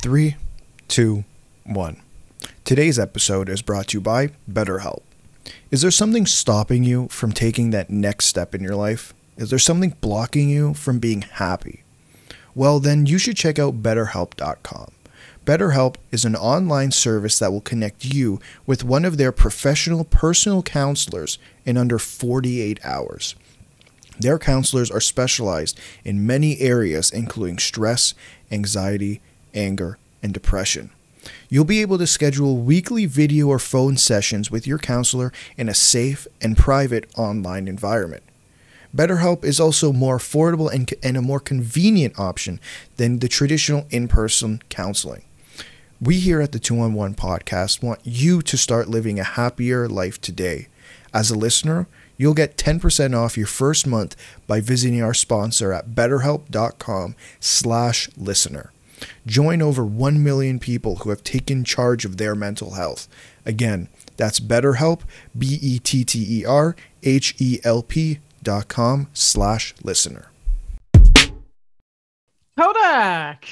Three, two, one. Today's episode is brought to you by BetterHelp. Is there something stopping you from taking that next step in your life? Is there something blocking you from being happy? Well, then you should check out BetterHelp.com. BetterHelp is an online service that will connect you with one of their professional personal counselors in under 48 hours. Their counselors are specialized in many areas, including stress, anxiety, anger, and depression. You'll be able to schedule weekly video or phone sessions with your counselor in a safe and private online environment. BetterHelp is also more affordable and a more convenient option than the traditional in-person counseling. We here at the 2-on-1 podcast want you to start living a happier life today. As a listener, you'll get 10% off your first month by visiting our sponsor at betterhelp.com/listener. Join over 1 million people who have taken charge of their mental health. Again, that's BetterHelp, BetterHelp.com/listener. Kodak!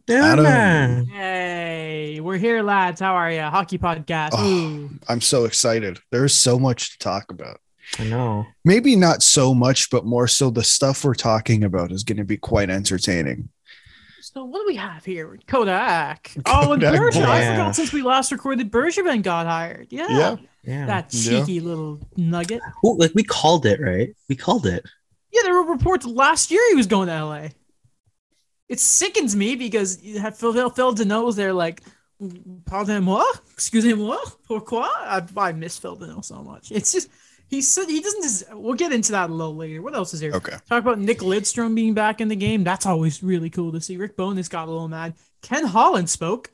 Adam. Hey, we're here, lads. How are you? Hockey podcast. Oh, I'm so excited. There's so much to talk about. I know. Maybe not so much, but more so the stuff we're talking about is going to be quite entertaining. So what do we have here? Kodak. Oh, and Bergevin. Yeah. I forgot since we last recorded, Bergevin got hired. Yeah. Yeah. That cheeky little nugget. Well, like we called it, right? We called it. Yeah, there were reports last year he was going to LA. It sickens me because you have Phil Deneau was there like, pardon-moi? Excusez-moi? Pourquoi? I miss Phil Deneau so much. It's just, he said he doesn't. We'll get into that a little later. What else is here? Okay. Talk about Nick Lidstrom being back in the game. That's always really cool to see. Rick Bowness got a little mad. Ken Holland spoke.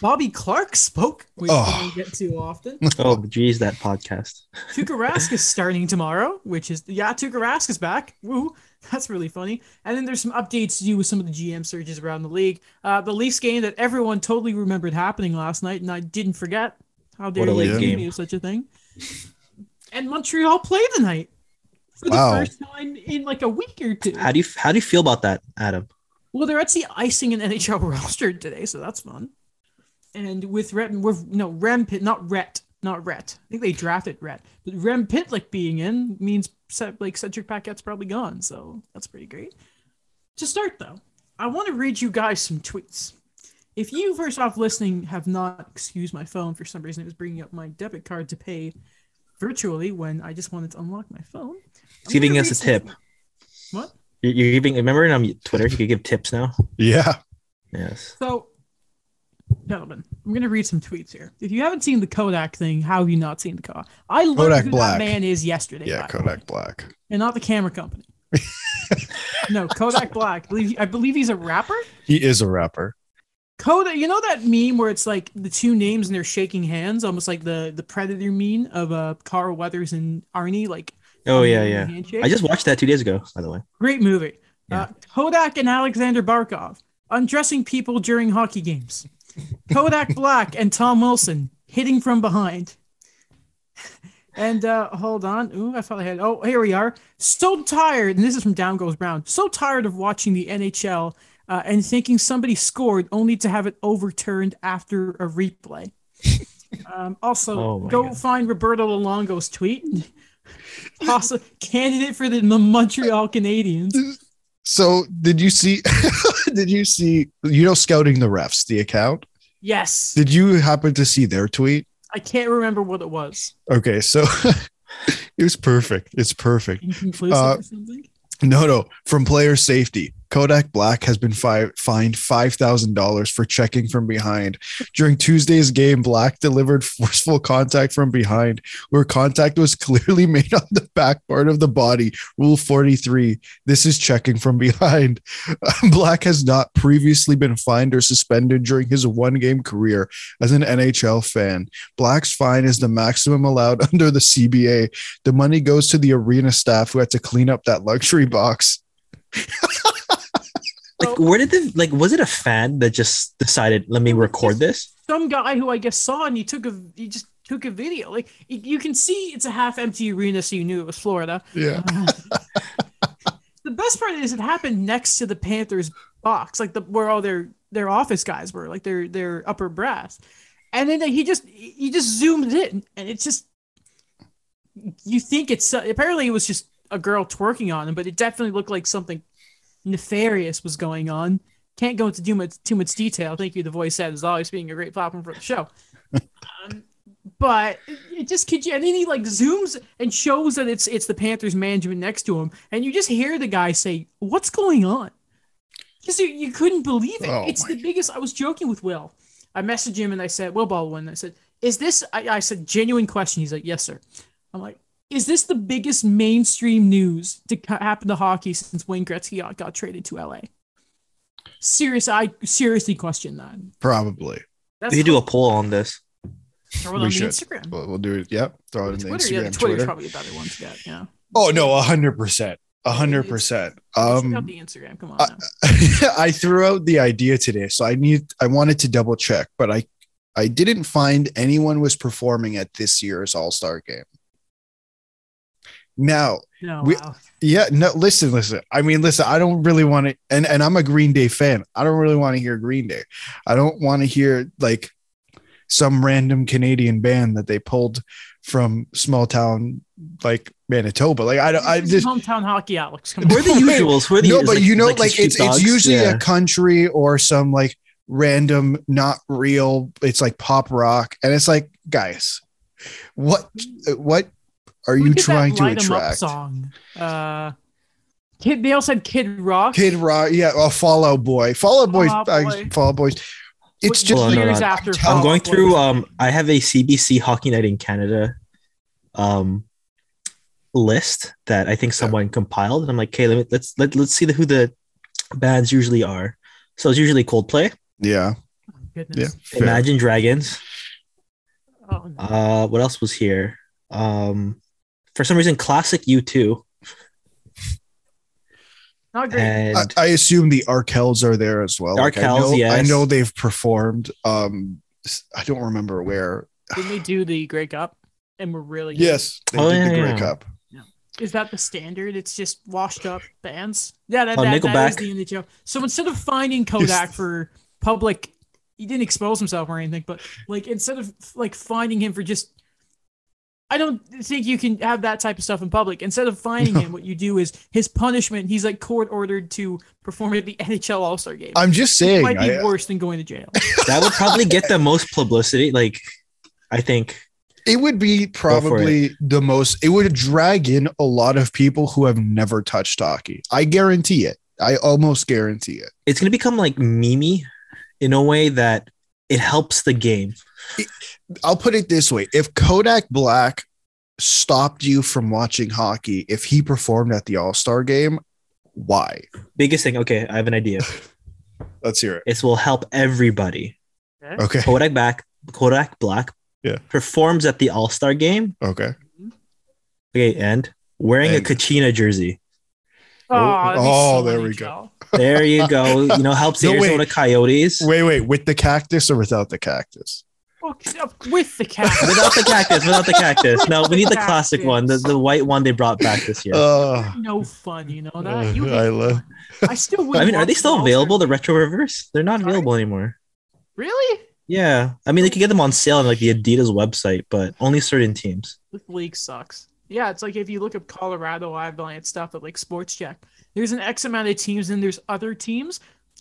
Bobby Clark spoke, which we don't get too often. Oh, geez, that podcast. Tuukka Rask is starting tomorrow, which is Tuukka Rask is back. Woo, that's really funny. And then there's some updates to do with some of the GM searches around the league. The Leafs game that everyone totally remembered happening last night, and I didn't forget. How dare you do such a thing? And Montreal played tonight for the first time in like a week or two. How do you feel about that, Adam? Well, they're actually icing an NHL roster today, so that's fun. And with Rem Pitt, not Rhett. I think they drafted Rhett, but Rem Pitlick being in means Cedric Paquette's probably gone, so that's pretty great. To start though, I want to read you guys some tweets. If you first off listening have not, excuse my phone for some reason, it was bringing up my debit card to pay virtually when I just wanted to unlock my phone. He's giving us a tip. What? You're giving. Remember on Twitter, you could give tips now. Yeah. Yes. So, gentlemen, I'm gonna read some tweets here. If you haven't seen the Kodak thing, how have you not seen the Kodak? I learned Kodak who Black. that man is yesterday. Yeah, Kodak Black. And not the camera company. No, Kodak Black. I believe he's a rapper. He is a rapper. Kodak, you know that meme where it's like the two names and they're shaking hands, almost like the Predator meme of Carl Weathers and Arnie, like. Oh yeah. Handshake. I just watched that 2 days ago, by the way. Great movie. Yeah. Kodak and Alexander Barkov undressing people during hockey games. Kodak Black and Tom Wilson hitting from behind. And hold on. Ooh, I thought I had. Oh, here we are. So tired, and this is from Down Goes Brown. So tired of watching the NHL and thinking somebody scored only to have it overturned after a replay. Also, God. Find Roberto Luongo's tweet. Also, candidate for the Montreal Canadiens. So did you see Scouting the Refs, the account? Yes. Did you happen to see their tweet? I can't remember what it was. Okay, so it was perfect. It's perfect. Inconclusive or something? No. From player safety, Kodak Black has been fined $5,000 for checking from behind. During Tuesday's game, Black delivered forceful contact from behind, where contact was clearly made on the back part of the body. Rule 43. This is checking from behind. Black has not previously been fined or suspended during his one-game career as an NHL fan. Black's fine is the maximum allowed under the CBA. The money goes to the arena staff who had to clean up that luxury box. Like, where did was it a fan that just decided, let me record this? Some guy who I guess saw and he just took a video. Like, you can see it's a half empty arena, so you knew it was Florida. Yeah. The best part is it happened next to the Panthers box, like where all their their office guys were, like their upper brass. And then he just zoomed in, and it's just, you think it's, apparently it was just a girl twerking on him, but it definitely looked like something nefarious was going on. Can't go into too much detail. Thank you, The Voice said, as always, being a great platform for the show. But it just kids you, and then he like zooms and shows that it's the Panthers management next to him, and you just hear the guy say, "What's going on?" Because you couldn't believe it. It's the biggest. I was joking with Will. I messaged him and I said, Will Baldwin. I said, "Is this?" I said, "Genuine question." He's like, "Yes, sir." I'm like, "Is this the biggest mainstream news to happen to hockey since Wayne Gretzky got traded to LA?" I seriously question that. Probably. We do a poll on this. Throw it on the Instagram. We'll do it. Yep. Throw it in the Twitter. Instagram. Yeah, Twitter's probably a better one to get. Yeah. Oh no, 100%. 100%. Check out the Instagram. Come on. I threw out the idea today, so I wanted to double check, but I didn't find anyone was performing at this year's All-Star game. Now, listen. I mean, listen, I don't really want to, and I'm a Green Day fan. I don't really want to hear Green Day. I don't want to hear like some random Canadian band that they pulled from small town like Manitoba. Like I just hometown hockey, Alex. Come We're the usuals. We're the no, but you know, like it's dogs. usually a country or some like random, not real. It's like pop rock, and it's like, guys, what are you trying to attract? Song. They also had Kid Rock. Kid Rock, yeah. Oh, Fall Out Boy. Fall Out Boys. It's just years after. I'm going through. I have a CBC Hockey Night in Canada list that I think someone compiled, and I'm like, okay, let's see who the bands usually are. So it's usually Coldplay. Yeah. Oh, goodness. Yeah. Imagine Dragons. Oh, no. What else was here? For some reason, classic U2. Not great. And I assume the Arkells are there as well. Yes. I know they've performed. I don't remember where. Didn't they do the Grey Cup? And we're really good? Yes, they did the Grey Cup. Yeah. Is that the standard? It's just washed up bands? Yeah, that is the NHL. So instead of finding Kodak for public, he didn't expose himself or anything, but like instead of like finding him for just, I don't think you can have that type of stuff in public. Instead of finding him, what you do is his punishment. He's like court ordered to perform at the NHL All-Star game. I'm just saying, it might be worse than going to jail. That would probably get the most publicity. Like, I think it would be probably the most. It would drag in a lot of people who have never touched hockey. I guarantee it. I almost guarantee it. It's going to become like meme in a way that it helps the game. I'll put it this way. If Kodak Black stopped you from watching hockey, if he performed at the All-Star game, why? Biggest thing. Okay, I have an idea. Let's hear it. It will help everybody. Okay. Kodak Black performs at the All-Star game. Okay. Okay, and wearing a Kachina jersey. Oh, there we go. There you go. You know, helps the Arizona Coyotes. Wait, with the cactus or without the cactus? With the cactus. Without the cactus. No, we need the classic one, the white one they brought back this year. No fun, you know that. I still. I mean, are they still available? The retro reverse? They're not available anymore. Really? Yeah. I mean, they could get them on sale on like the Adidas website, but only certain teams. This league sucks. Yeah, it's like if you look up Colorado Avalanche stuff at like Sports Check, there's an X amount of teams and there's other teams.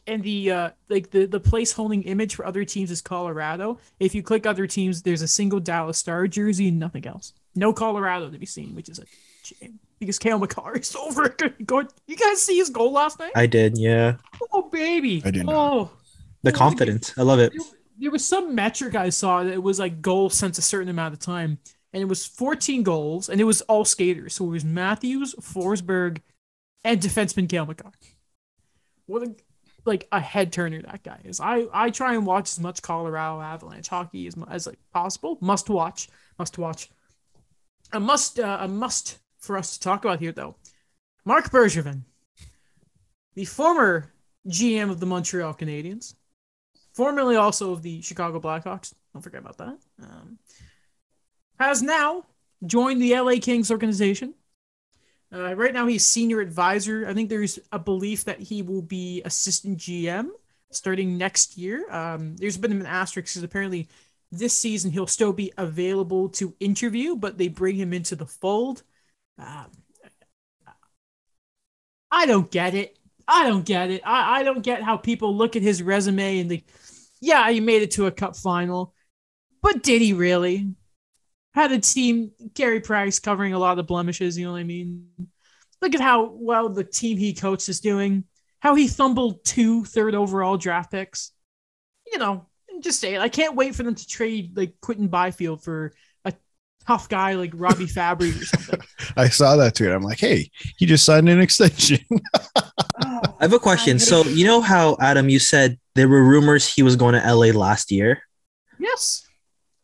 And the place holding image for other teams is Colorado. If you click other teams, there's a single Dallas Star jersey and nothing else. No Colorado to be seen, which is a shame because Cale Makar is over. You guys see his goal last night? I did, yeah. Oh baby! I didn't. The confidence, I love it. There was some metric I saw that it was like goals since a certain amount of time, and it was 14 goals, and it was all skaters. So it was Matthews, Forsberg, and defenseman Cale Makar. What a head turner that guy is. I try and watch as much Colorado Avalanche hockey as like possible. Must watch. A must for us to talk about here though. Marc Bergevin, the former GM of the Montreal Canadiens, formerly also of the Chicago Blackhawks. Don't forget about that. Has now joined the LA Kings organization. Right now, he's senior advisor. I think there's a belief that he will be assistant GM starting next year. There's been an asterisk because apparently this season he'll still be available to interview, but they bring him into the fold. I don't get it. I don't get how people look at his resume and yeah, he made it to a cup final, but did he really? Had a team, Gary Price covering a lot of the blemishes, you know what I mean? Look at how well the team he coached is doing, how he fumbled 2 third overall draft picks. You know, just say it. I can't wait for them to trade like Quentin Byfield for a tough guy like Robbie Fabry or something. I saw that tweet. I'm like, hey, he just signed an extension. I have a question. So you know how, Adam, you said there were rumors he was going to LA last year? Yes.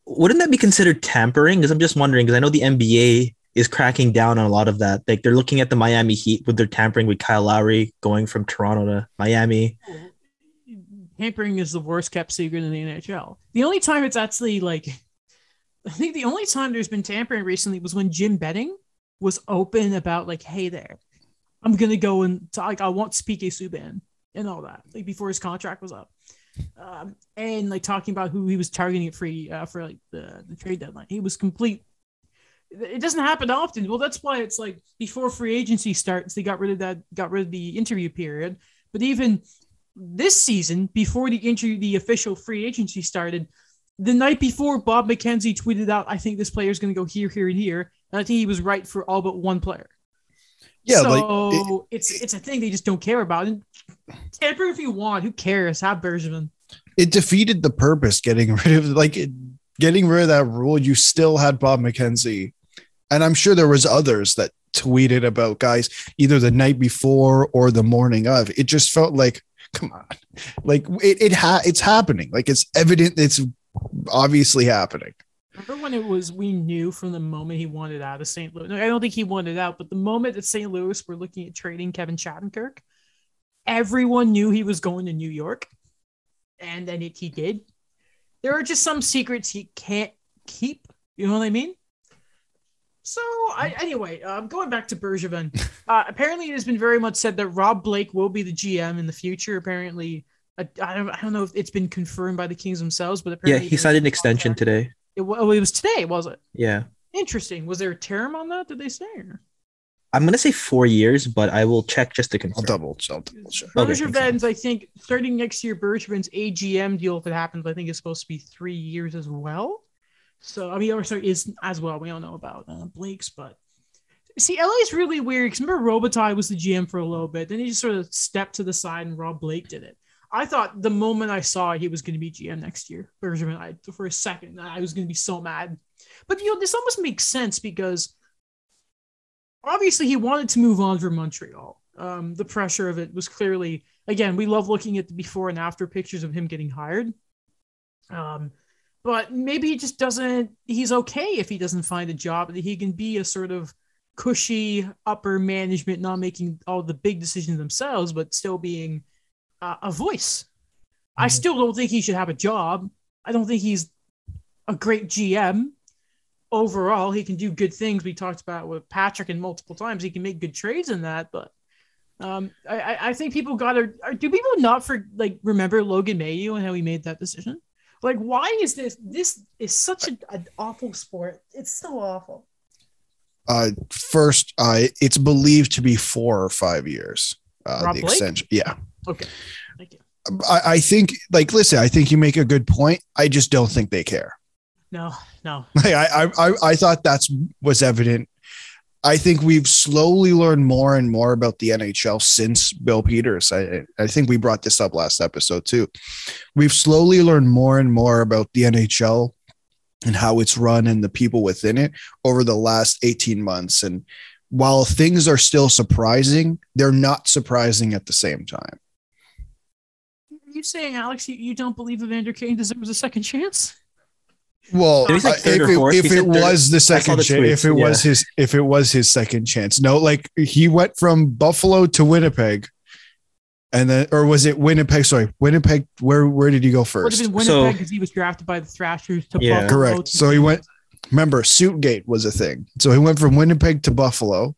Wouldn't that be considered tampering? Because I'm just wondering, because I know the NBA is cracking down on a lot of that. Like they're looking at the Miami Heat with their tampering with Kyle Lowry going from Toronto to Miami. Tampering is the worst kept secret in the NHL. The only time it's actually like, I think the only time there's been tampering recently was when Jim Benning was open about like, hey there, I'm going to go and like, I want Spike Subban and all that, like before his contract was up. And like talking about who he was targeting it for like the trade deadline. He was complete. It doesn't happen often. Well, that's why it's like before free agency starts, they got rid of the interview period. But even this season, before the official free agency started, the night before, Bob McKenzie tweeted out, I think this player is going to go here, here, and here. And I think he was right for all but one player. Yeah, so it's a thing they just don't care about. And tamper if you want, who cares? Have Bergevin. It defeated the purpose getting rid of that rule. You still had Bob McKenzie, and I'm sure there was others that tweeted about guys either the night before or the morning of. It just felt like, come on, like it's happening. Like it's evident. It's obviously happening. Remember when we knew from the moment he wanted out of St. Louis? I don't think he wanted out, but the moment that St. Louis were looking at trading Kevin Shattenkirk, everyone knew he was going to New York, and then he did. There are just some secrets he can't keep. You know what I mean? So, anyway, going back to Bergevin, apparently it has been very much said that Rob Blake will be the GM in the future. Apparently, I don't know if it's been confirmed by the Kings themselves, but apparently he signed an extension today. It was today, was it? Yeah. Interesting. Was there a term on that? Did they say? Or? I'm going to say 4 years, but I will check just to confirm. I'll double check. Bergevin's, I think, starting next year, Bergevin's AGM deal, if it happens, I think is supposed to be 3 years as well. So, I mean, is as well. We don't know about Blake's, but see, LA is really weird. Because remember, Robitaille was the GM for a little bit. Then he just sort of stepped to the side and Rob Blake did it. I thought the moment I saw he was going to be GM next year, Bergevin, for a second, I was going to be so mad. But, this almost makes sense because obviously he wanted to move on from Montreal. The pressure of it was clearly, again, we love looking at the before and after pictures of him getting hired. But maybe he just he's okay if he doesn't find a job, that he can be a sort of cushy upper management, not making all the big decisions themselves, but still being a voice. I still don't think he should have a job. I don't think he's a great GM. Overall, he can do good things. We talked about with Patrick and multiple times. He can make good trades in that, but I think people do people not remember Logan Mayhew and how he made that decision? Like, why is this is such an awful sport? It's so awful. First, it's believed to be 4 or 5 years. Rob the Blake? extension. Yeah. Okay. Thank you. I think, listen, I think you make a good point. I just don't think they care. No. I thought was evident. I think we've slowly learned more and more about the NHL since Bill Peters. I think we brought this up last episode too. We've slowly learned more and more about the NHL and how it's run and the people within it over the last 18 months. And while things are still surprising, they're not surprising at the same time. Are you saying, Alex, you don't believe Evander Kane deserves a second chance? Well, if it was the second chance, if it was his second chance, no, like he went from Buffalo to Winnipeg, and then, or was it Winnipeg? Sorry, Winnipeg. Where did he go first? Would have been Winnipeg because he was drafted by the Thrashers to Buffalo. Correct. So he went. Remember, Suitgate was a thing. So he went from Winnipeg to Buffalo.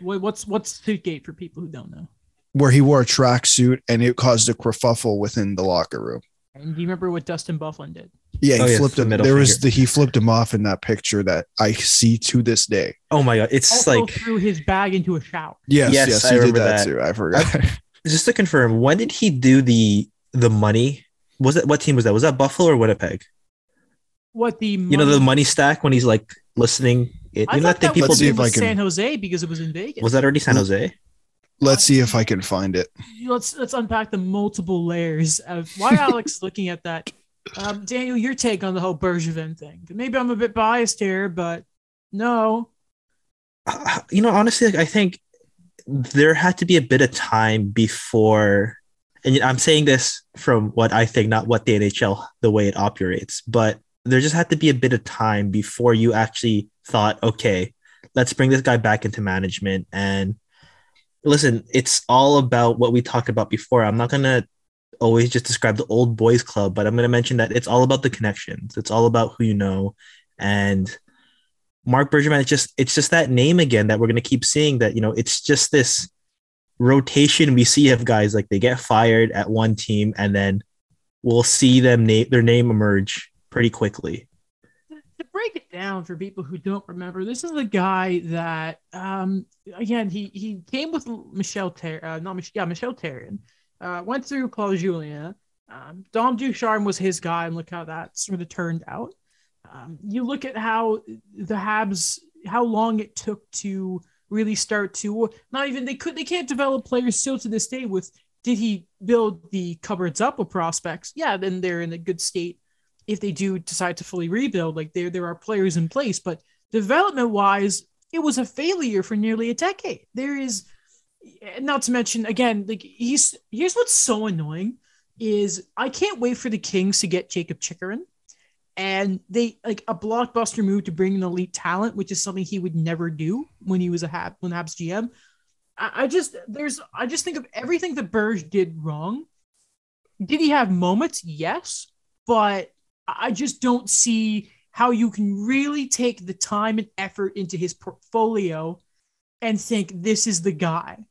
What's Suitgate for people who don't know? where he wore a tracksuit and it caused a kerfuffle within the locker room. And do you remember what Dustin Byfuglien did? Yeah, he flipped him. Finger. He flipped him off in that picture that I see to this day. Oh my god, it's also like threw his bag into a shower. Yes, I he remember did that too. I forgot. Just to confirm, when did he do the money? Was it, what team was that? Was that Buffalo or Winnipeg? What the money? You know, the money stack when he's like listening. I thought that Let's see if I can- San Jose because it was in Vegas. Was that already San Jose? Let's see if I can find it. Let's unpack the multiple layers of why Alex is looking at that. Daniel, your take on the whole Bergevin thing. Maybe I'm a bit biased here, but no. You know, honestly, like, I think there had to be a bit of time before, and I'm saying this from what I think, not what the NHL, the way it operates, but there just had to be a bit of time before you actually thought, okay, let's bring this guy back into management. And listen, it's all about what we talked about before. I'm not going to always just describe the old boys club, but I'm going to mention that it's all about the connections. It's all about who you know. And Marc Bergevin, it's just that name again that we're going to keep seeing, that, you know, it's just this rotation we see of guys, like they get fired at one team and then we'll see their name emerge pretty quickly. To break it down for people who don't remember, this is a guy that, again, he came with Michel Therrien, went through Claude Julien. Dom Ducharme was his guy, and look how that sort of turned out. You look at how the Habs, how long it took to really start to they can't develop players still to this day. With, did he build the cupboards up with prospects? Yeah, then they're in a good state. If they do decide to fully rebuild, like there are players in place, but development wise, it was a failure for nearly a decade. There is, not to mention, again, like here's what's so annoying is I can't wait for the Kings to get Jacob Chikrin, and they like a blockbuster move to bring in elite talent, which is something he would never do when he was Habs GM. I just think of everything that Berge did wrong. Did he have moments? Yes, but I just don't see how you can really take the time and effort into his portfolio and think this is the guy.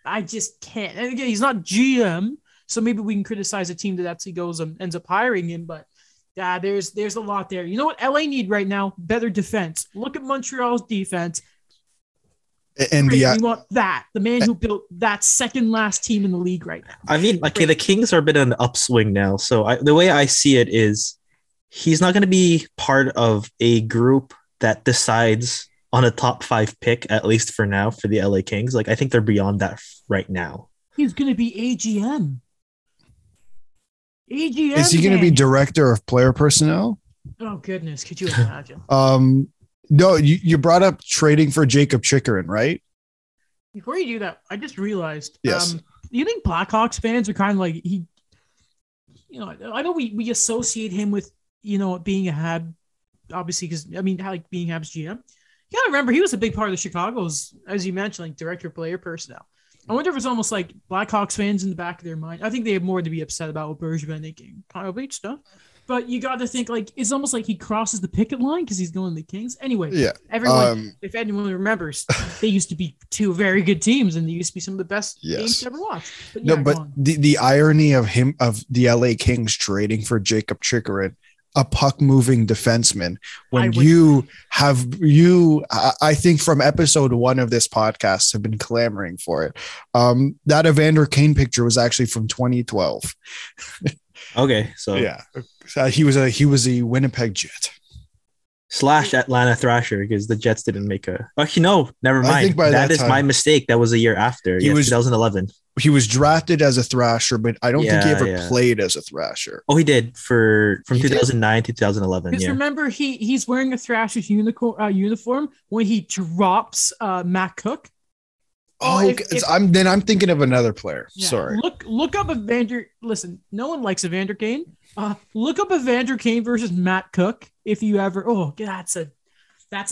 I just can't. And again, he's not GM, so maybe we can criticize a team that actually goes and ends up hiring him, but there's a lot there. You know what LA need right now? Better defense. Look at Montreal's defense. And we want that. The man who built that second last team in the league right now. I mean, okay, the Kings are a bit on an upswing now. So the way I see it is he's not going to be part of a group that decides on a top 5 pick, at least for now, for the LA Kings. Like, I think they're beyond that right now. He's going to be AGM. Is he going to be director of player personnel? Oh, goodness. Could you imagine? No, you brought up trading for Jacob Chikrin, right? Before you do that, I just realized. Yes. You think Blackhawks fans are kind of like I know we associate him with, being a Hab, obviously, because like being Habs GM. You gotta remember he was a big part of the Chicago's, as you mentioned, like director of player personnel. I wonder if it's almost like Blackhawks fans in the back of their mind. I think they have more to be upset about with Bergevin thinking Kyle Beach stuff. But you got to think like it's almost like he crosses the picket line because he's going to the Kings. Anyway, yeah. Everyone, if anyone remembers, they used to be 2 very good teams, and they used to be some of the best games to ever watch. But the irony of the LA Kings trading for Jacob Chikrin, a puck moving defenseman, when I think from episode 1 of this podcast have been clamoring for it. That Evander Kane picture was actually from 2012. Okay, so yeah, he was a Winnipeg Jet / Atlanta Thrasher, because the Jets didn't make a. Actually, no, never mind. I think that is my mistake. That was a year after. He was 2011. He was drafted as a Thrasher, but I don't think he ever played as a Thrasher. Oh, he did from 2009 to 2011. Because remember, he's wearing a Thrasher's uniform when he drops Matt Cook. Oh, I'm thinking of another player. Yeah, Sorry. Look up Evander. Listen, no one likes Evander Kane. Look up Evander Kane versus Matt Cook if you ever. Oh, that's a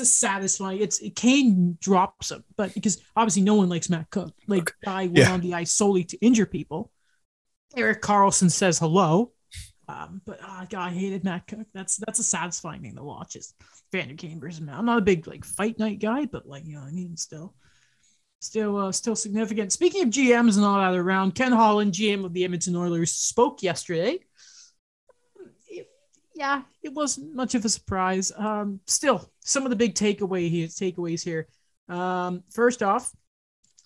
satisfying. Kane drops him, but because obviously no one likes Matt Cook. Like guy went on the ice solely to injure people. Erik Karlsson says hello, but God, I hated Matt Cook. That's a satisfying thing to watch. Is Evander Kane versus Matt. I'm not a big like fight night guy, but like what I mean, still. Still significant. Speaking of GMs and all that around, Ken Holland, GM of the Edmonton Oilers, spoke yesterday. It wasn't much of a surprise. Still, some of the big takeaways here. First off,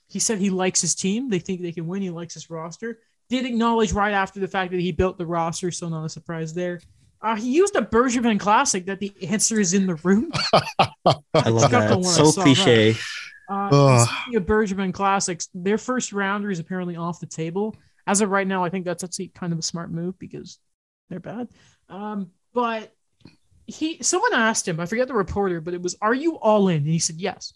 he said he likes his team. They think they can win. He likes his roster. Did acknowledge right after the fact that he built the roster, so not a surprise there. He used a Bergevin classic that the answer is in the room. I love that. It's so cliche. Speaking of Bergevin classics, their first rounder is apparently off the table. As of right now, I think that's actually kind of a smart move because they're bad. But someone asked him, I forget the reporter, but it was, "Are you all in?" And he said yes.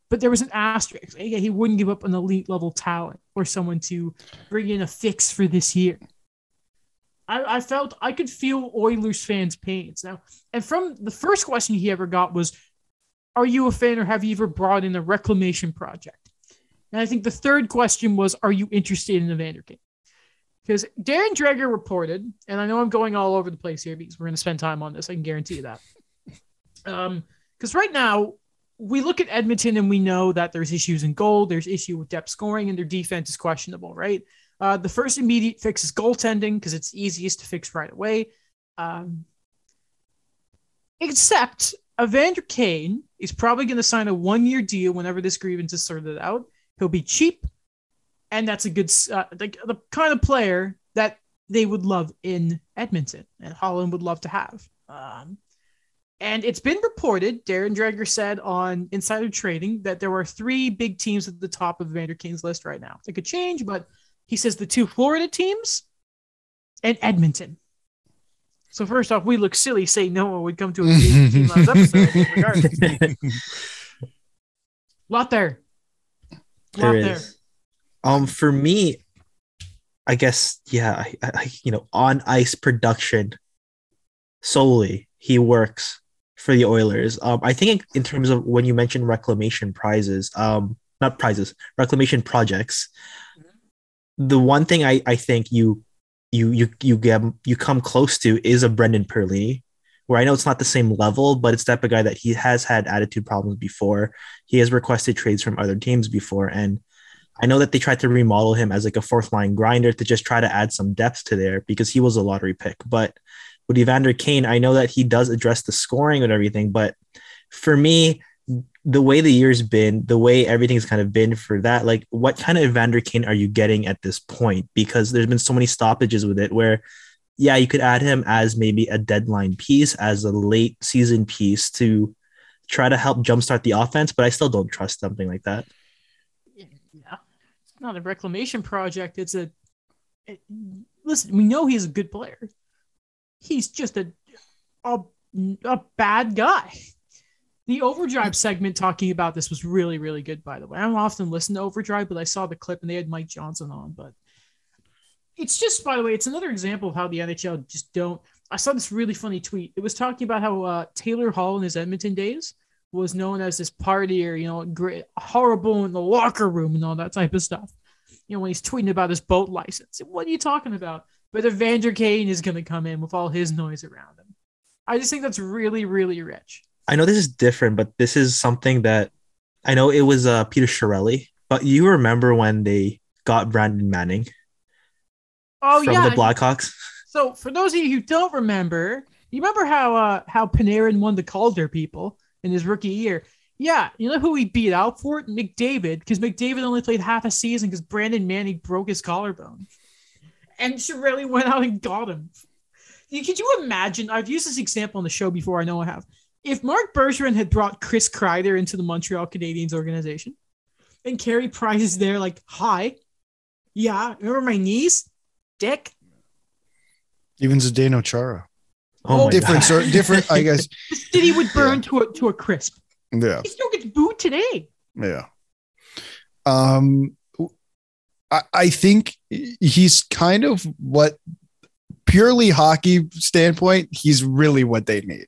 But there was an asterisk. He wouldn't give up an elite level talent or someone to bring in a fix for this year. I felt I could feel Oilers fans' pains now. And from the first question he ever got was, "Are you a fan or have you ever brought in a reclamation project?" And I think the third question was, "Are you interested in Evander Kane?" Because Darren Dreger reported, and I know I'm going all over the place here because we're going to spend time on this. I can guarantee you that. Because right now, we look at Edmonton and we know that there's issues in goal, there's issue with depth scoring, and their defense is questionable, right? The first immediate fix is goaltending because it's easiest to fix right away. Except Evander Kane is probably going to sign a 1-year deal whenever this grievance is sorted out. He'll be cheap, and that's a good the kind of player that they would love in Edmonton and Holland would love to have. And it's been reported, Darren Dreger said on Insider Trading, that there are 3 big teams at the top of Evander Kane's list right now. It could change, but he says the 2 Florida teams and Edmonton. So first off, we look silly saying no one would come to a team last episode. Regardless. Lot there. There is. For me, I guess, on ice production solely, he works for the Oilers. I think in terms of when you mentioned reclamation reclamation projects, the one thing I think you come close to is a Brendan Perlini, where I know it's not the same level, but it's the type of guy that he has had attitude problems before. He has requested trades from other teams before, and I know that they tried to remodel him as like a 4th line grinder to just try to add some depth to there because he was a lottery pick. But with Evander Kane, I know that he does address the scoring and everything, but for me, the way the year's been, the way everything's kind of been for that, like what kind of Evander Kane are you getting at this point? Because there's been so many stoppages with it where, yeah, you could add him as maybe a deadline piece, as a late season piece to try to help jumpstart the offense, but I still don't trust something like that. Yeah, it's not a reclamation project. Listen, we know he's a good player. He's just a bad guy. The Overdrive segment talking about this was really, really good, by the way. I don't often listen to Overdrive, but I saw the clip and they had Mike Johnson on. But it's just, by the way, it's another example of how the NHL just don't. I saw this really funny tweet. It was talking about how Taylor Hall in his Edmonton days was known as this partier, great, horrible in the locker room and all that type of stuff. When he's tweeting about his boat license. What are you talking about? But Evander Kane is going to come in with all his noise around him. I just think that's really, really rich. I know this is different, but this is something that I know it was Peter Chiarelli, but you remember when they got Brandon Manning from the Blackhawks? So for those of you who don't remember, you remember how Panarin won the Calder people in his rookie year? Yeah, you know who he beat out for it? McDavid, because McDavid only played half a season because Brandon Manning broke his collarbone. And Chiarelli went out and got him. Could you imagine? I've used this example on the show before. I know I have. If Mark Bergevin had brought Chris Kreider into the Montreal Canadiens organization and Carey Price is there like, "Hi, yeah, remember my knees, dick?" Even Zdeno Chara. Oh, different. I guess the city would burn to a crisp. Yeah, he still gets booed today. Yeah. I think he's kind of what, purely hockey standpoint, he's really what they need.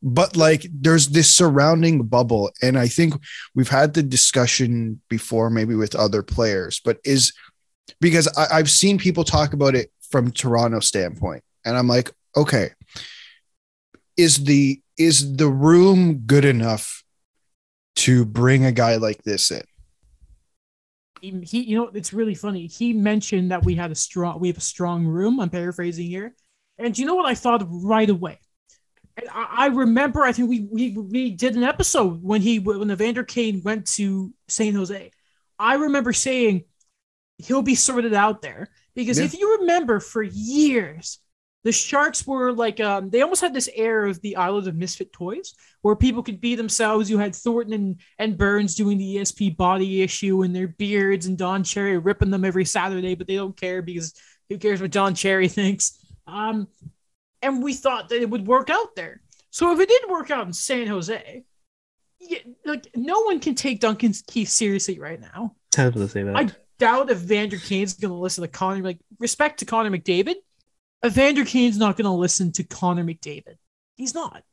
But like, there's this surrounding bubble, and I think we've had the discussion before, maybe with other players, but because I've seen people talk about it from Toronto standpoint, and I'm like, okay, is the room good enough to bring a guy like this in? you know, it's really funny. He mentioned that we have a strong room. I'm paraphrasing here. And you know what I thought of right away? And I remember, I think we did an episode when Evander Kane went to San Jose. I remember saying he'll be sorted out there because if you remember, for years the Sharks were like they almost had this air of the Island of Misfit Toys, where people could be themselves. You had Thornton and Burns doing the ESP body issue and their beards, and Don Cherry ripping them every Saturday, but they don't care because who cares what Don Cherry thinks? And we thought that it would work out there. So if it did work out in San Jose, like no one can take Duncan Keith seriously right now. I was going to say that. I doubt Evander Kane's going to listen to Connor. Like, respect to Connor McDavid, Evander Kane's not going to listen to Connor McDavid. He's not.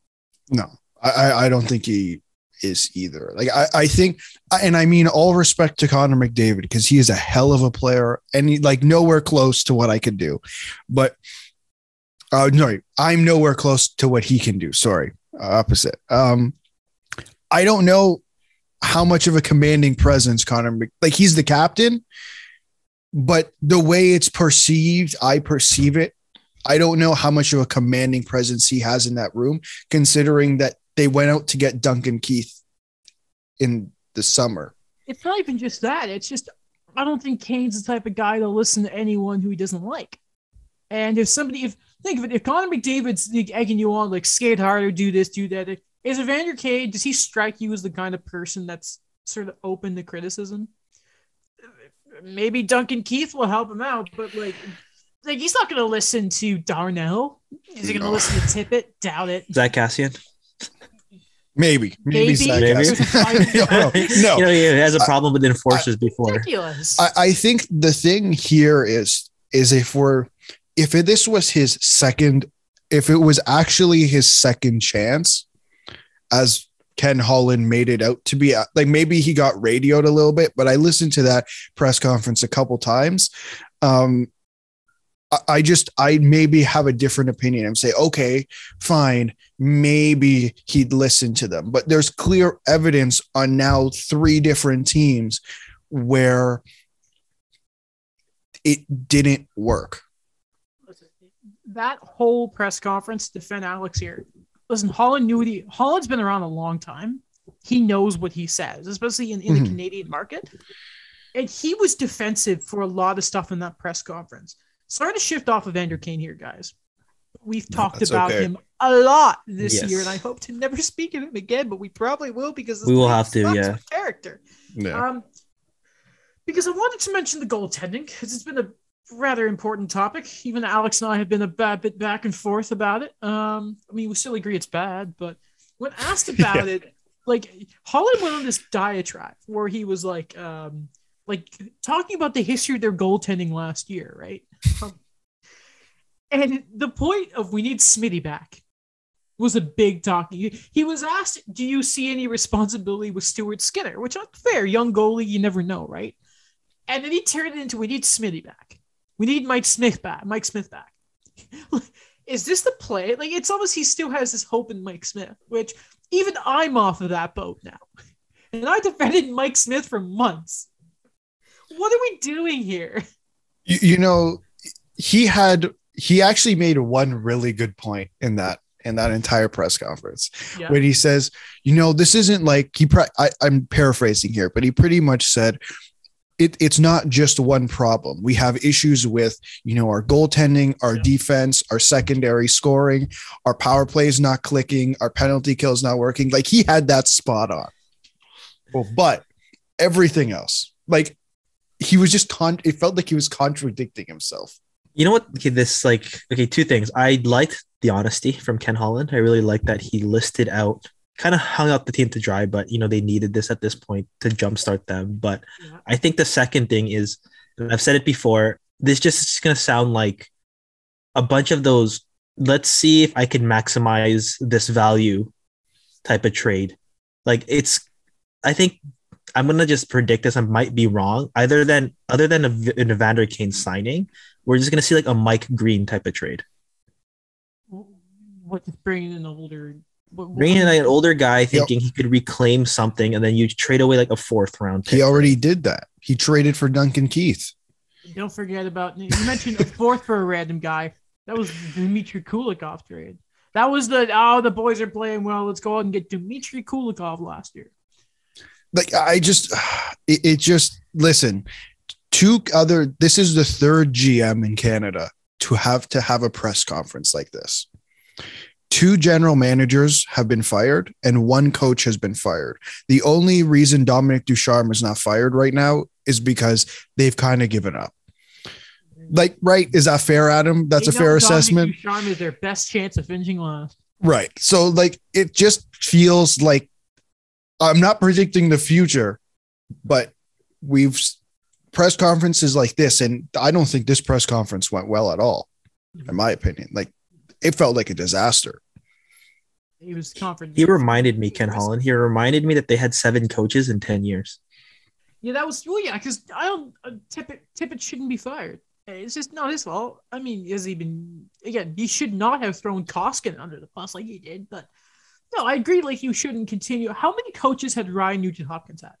No, I don't think he is either. Like I think, and I mean all respect to Connor McDavid because he is a hell of a player and he, like nowhere close to what I could do. But no, I'm nowhere close to what he can do. Sorry, opposite. I don't know how much of a commanding presence like he's the captain, but the way it's perceived, I perceive it. I don't know how much of a commanding presence he has in that room, considering that they went out to get Duncan Keith in the summer. It's not even just that. It's just, I don't think Kane's the type of guy to listen to anyone who he doesn't like. And if think of it, if Connor McDavid's egging you on, like skate harder, do this, do that, is Evander Kane, does he strike you as the kind of person that's sort of open to criticism? Maybe Duncan Keith will help him out, but like he's not going to listen to Darnell. Is he going to listen to Tippett? Doubt it. Zach Cassian? Maybe. Zach Cassian. No. You know, he has a problem with enforcers before. Ridiculous. I think the thing here is if it was actually his second chance, as Ken Holland made it out to be, like maybe he got radioed a little bit, but I listened to that press conference a couple times. I maybe have a different opinion and say, okay, fine. Maybe he'd listen to them, but there's clear evidence on now 3 different teams where it didn't work. That whole press conference, defend Alex here. Listen, Holland's been around a long time. He knows what he says, especially in the Canadian market. And he was defensive for a lot of stuff in that press conference. Sorry to shift off of Evander Kane here, guys. We've talked about him a lot this year, and I hope to never speak of him again, but we probably will because we will have to, yeah. Character. Yeah. Because I wanted to mention the goaltending because it's been a rather important topic. Even Alex and I have been a bit back and forth about it. I mean, we still agree it's bad, but when asked about it, like Holland went on this diatribe where he was like talking about the history of their goaltending last year, right? And the point of we need Smitty back was a big talk. He was asked, do you see any responsibility with Stuart Skinner? Which, fair, young goalie, you never know, right? And then he turned it into, we need Smitty back. We need Mike Smith back. Is this the play? Like, it's almost he still has this hope in Mike Smith, which even I'm off of that boat now. And I defended Mike Smith for months. What are we doing here? You know, he actually made one really good point in that entire press conference when he says, you know, this isn't like I'm paraphrasing here, but he pretty much said it's not just one problem. We have issues with, you know, our goaltending, our defense, our secondary scoring, our power plays not clicking, our penalty kills not working. Like he had that spot on. Well, but everything else, like he was just it felt like he was contradicting himself. You know what? Okay, 2 things. I liked the honesty from Ken Holland. I really liked that he listed out, kind of hung out the team to dry, but, you know, they needed this at this point to jumpstart them. But I think the second thing is, and I've said it before, this just is going to sound like a bunch of those, let's see if I can maximize this value type of trade. Like I think I'm going to just predict this. I might be wrong. Other than an Evander Kane signing, we're just going to see like a Mike Green type of trade. What, bringing in an older guy thinking he could reclaim something, and then you trade away like a 4th round pick. He already did that. He traded for Duncan Keith. Don't forget about, you mentioned a fourth for a random guy. That was the Dmitry Kulikov trade. That was the boys are playing well. Let's go out and get Dmitry Kulikov last year. Like, listen, this is the third GM in Canada to have a press conference like this. 2 general managers have been fired and 1 coach has been fired. The only reason Dominic Ducharme is not fired right now is because they've kind of given up. Like, right? Is that fair, Adam? That's a fair assessment. Ducharme is their best chance of finishing last. Right. So, like, it just feels like I'm not predicting the future, but we've press conferences like this, and I don't think this press conference went well at all, in my opinion. Like, it felt like a disaster. He was confident. He reminded me, Ken Holland. He reminded me that they had 7 coaches in 10 years. Yeah, that was because I don't Tippett shouldn't be fired. It's just not his fault. I mean, he should not have thrown Koskinen under the bus like he did, but no, I agree. Like, you shouldn't continue. How many coaches had Ryan Nugent-Hopkins had?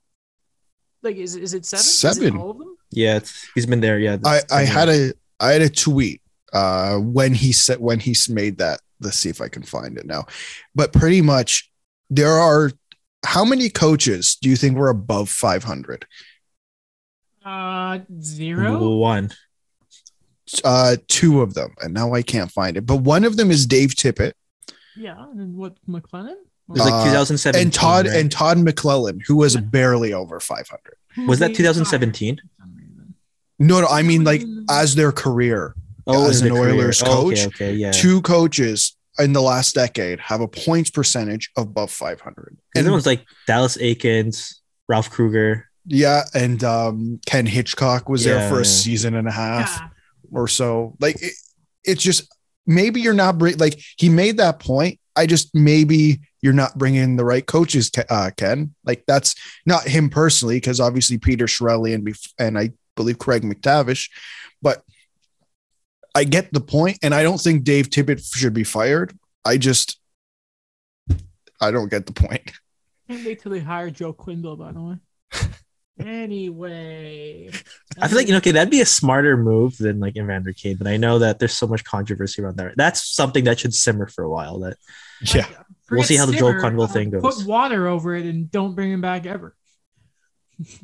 Like, is it 7? 7. Is it all of them? Yeah, he's been there. Yeah, I had a tweet when he made that. Let's see if I can find it now. But pretty much, there are how many coaches do you think were above 500? 0. 1. 2 of them, and now I can't find it. But one of them is Dave Tippett. Yeah, and what, McLennan? It was like 2017. And Todd McClellan, who was barely over 500. Was that 2017? No, I mean, like, as their career as an Oilers coach. Okay, yeah. 2 coaches in the last decade have a points percentage above 500. And it was like Dallas Aikens, Ralph Kruger. Yeah, and Ken Hitchcock was there for a season and a half or so. Like, it's just, maybe you're not like, he made that point. Maybe you're not bringing the right coaches, Ken. Like, that's not him personally, because obviously Peter Chiarelli and I believe Craig McTavish, but I get the point, and I don't think Dave Tippett should be fired. I don't get the point. Can't wait till they hire Joe Quenneville, by the way. Anyway, I feel like, that'd be a smarter move than like Evander Kane, but I know that there's so much controversy around that. That's something that should simmer for a while. We'll see how the Joe Quenneville thing goes. Put water over it and don't bring him back ever.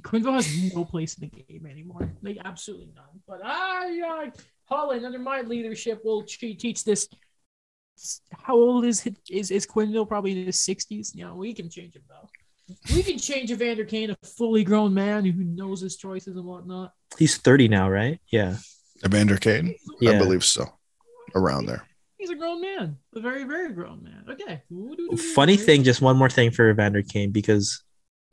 Quenneville has no place in the game anymore. Like, absolutely none. But Holland, under my leadership, will teach this. How old is Quenneville? Probably in his 60s. We can change him though. We can change Evander Kane, a fully grown man who knows his choices and whatnot. He's 30 now, right? Yeah. Evander Kane? Yeah. I believe so. Around there. He's a grown man. A very, very grown man. Okay. Funny thing, just one more thing for Evander Kane, because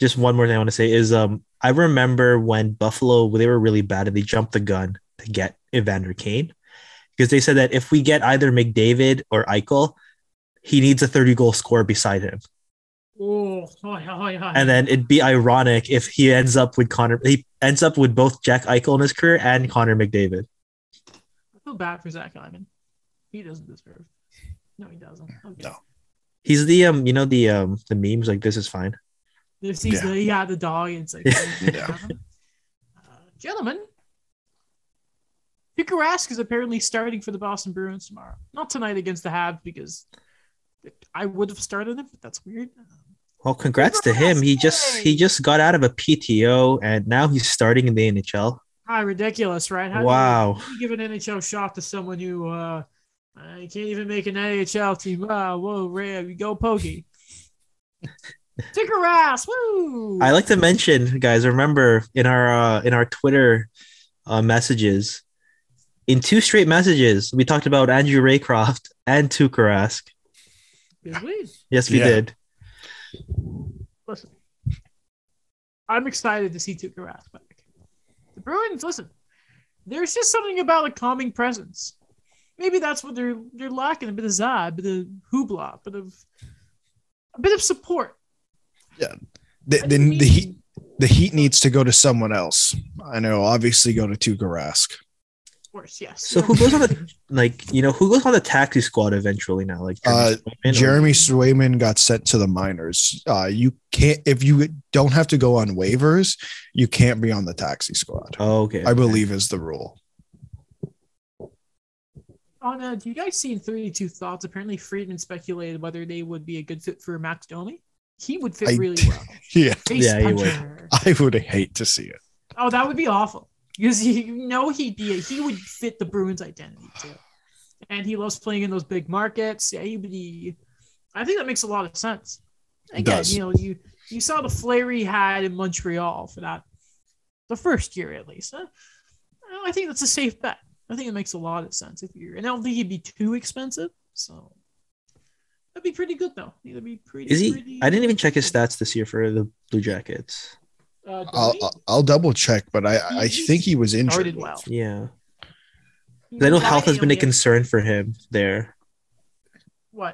just one more thing I want to say is I remember when Buffalo, they were really bad and they jumped the gun to get Evander Kane, because they said that if we get either McDavid or Eichel, he needs a 30-goal scorer beside him. And then it'd be ironic if he ends up with both Jack Eichel in his career and Connor McDavid. I feel bad for Zach Hyman. He doesn't deserve. No, he doesn't. Okay. No. He's the the memes like, this is fine. He's the dog. And it's like, gentlemen, Tuukka Rask is apparently starting for the Boston Bruins tomorrow. Not tonight against the Habs, because I would have started him, but that's weird. Well, congrats to him. He just got out of a PTO and now he's starting in the NHL. Ridiculous, right? Wow. How do you give an NHL shot to someone who can't even make an NHL team? Whoa, Ray, go Pokey. Tuukka Rask, woo! I like to mention, guys, remember in our Twitter messages, in 2 straight messages, we talked about Andrew Raycroft and Tuukka Rask. Did we? Yes, we did. Listen, I'm excited to see Tuukka Rask back. The Bruins, listen, there's just something about a calming presence. Maybe that's what they're lacking, a bit of zah, a bit of hoopla, a bit of support. Yeah. The heat needs to go to someone else. I know, obviously go to Tuukka Rask. worse. Yes. So who goes on the who goes on the taxi squad eventually now? Like Jeremy Swayman got sent to the minors. You can't, if you don't have to go on waivers, you can't be on the taxi squad. Oh, okay. I believe is the rule. Do you guys see in 32 Thoughts? Apparently, Friedman speculated whether they would be a good fit for Max Domi. He would fit really well. Yeah, he would. I would hate to see it. Oh, that would be awful because he would fit the Bruins' identity too, and he loves playing in those big markets. Yeah, I think that makes a lot of sense. Again, you saw the flair he had in Montreal for that, the first year at least. I think that's a safe bet. I think it makes a lot of sense and I don't think he'd be too expensive, so that'd be pretty good though. That'd be pretty. Is he? I didn't even check his stats this year for the Blue Jackets. I'll double check, but I think he was injured. Started well. Yeah, I know health has been a concern for him there. What?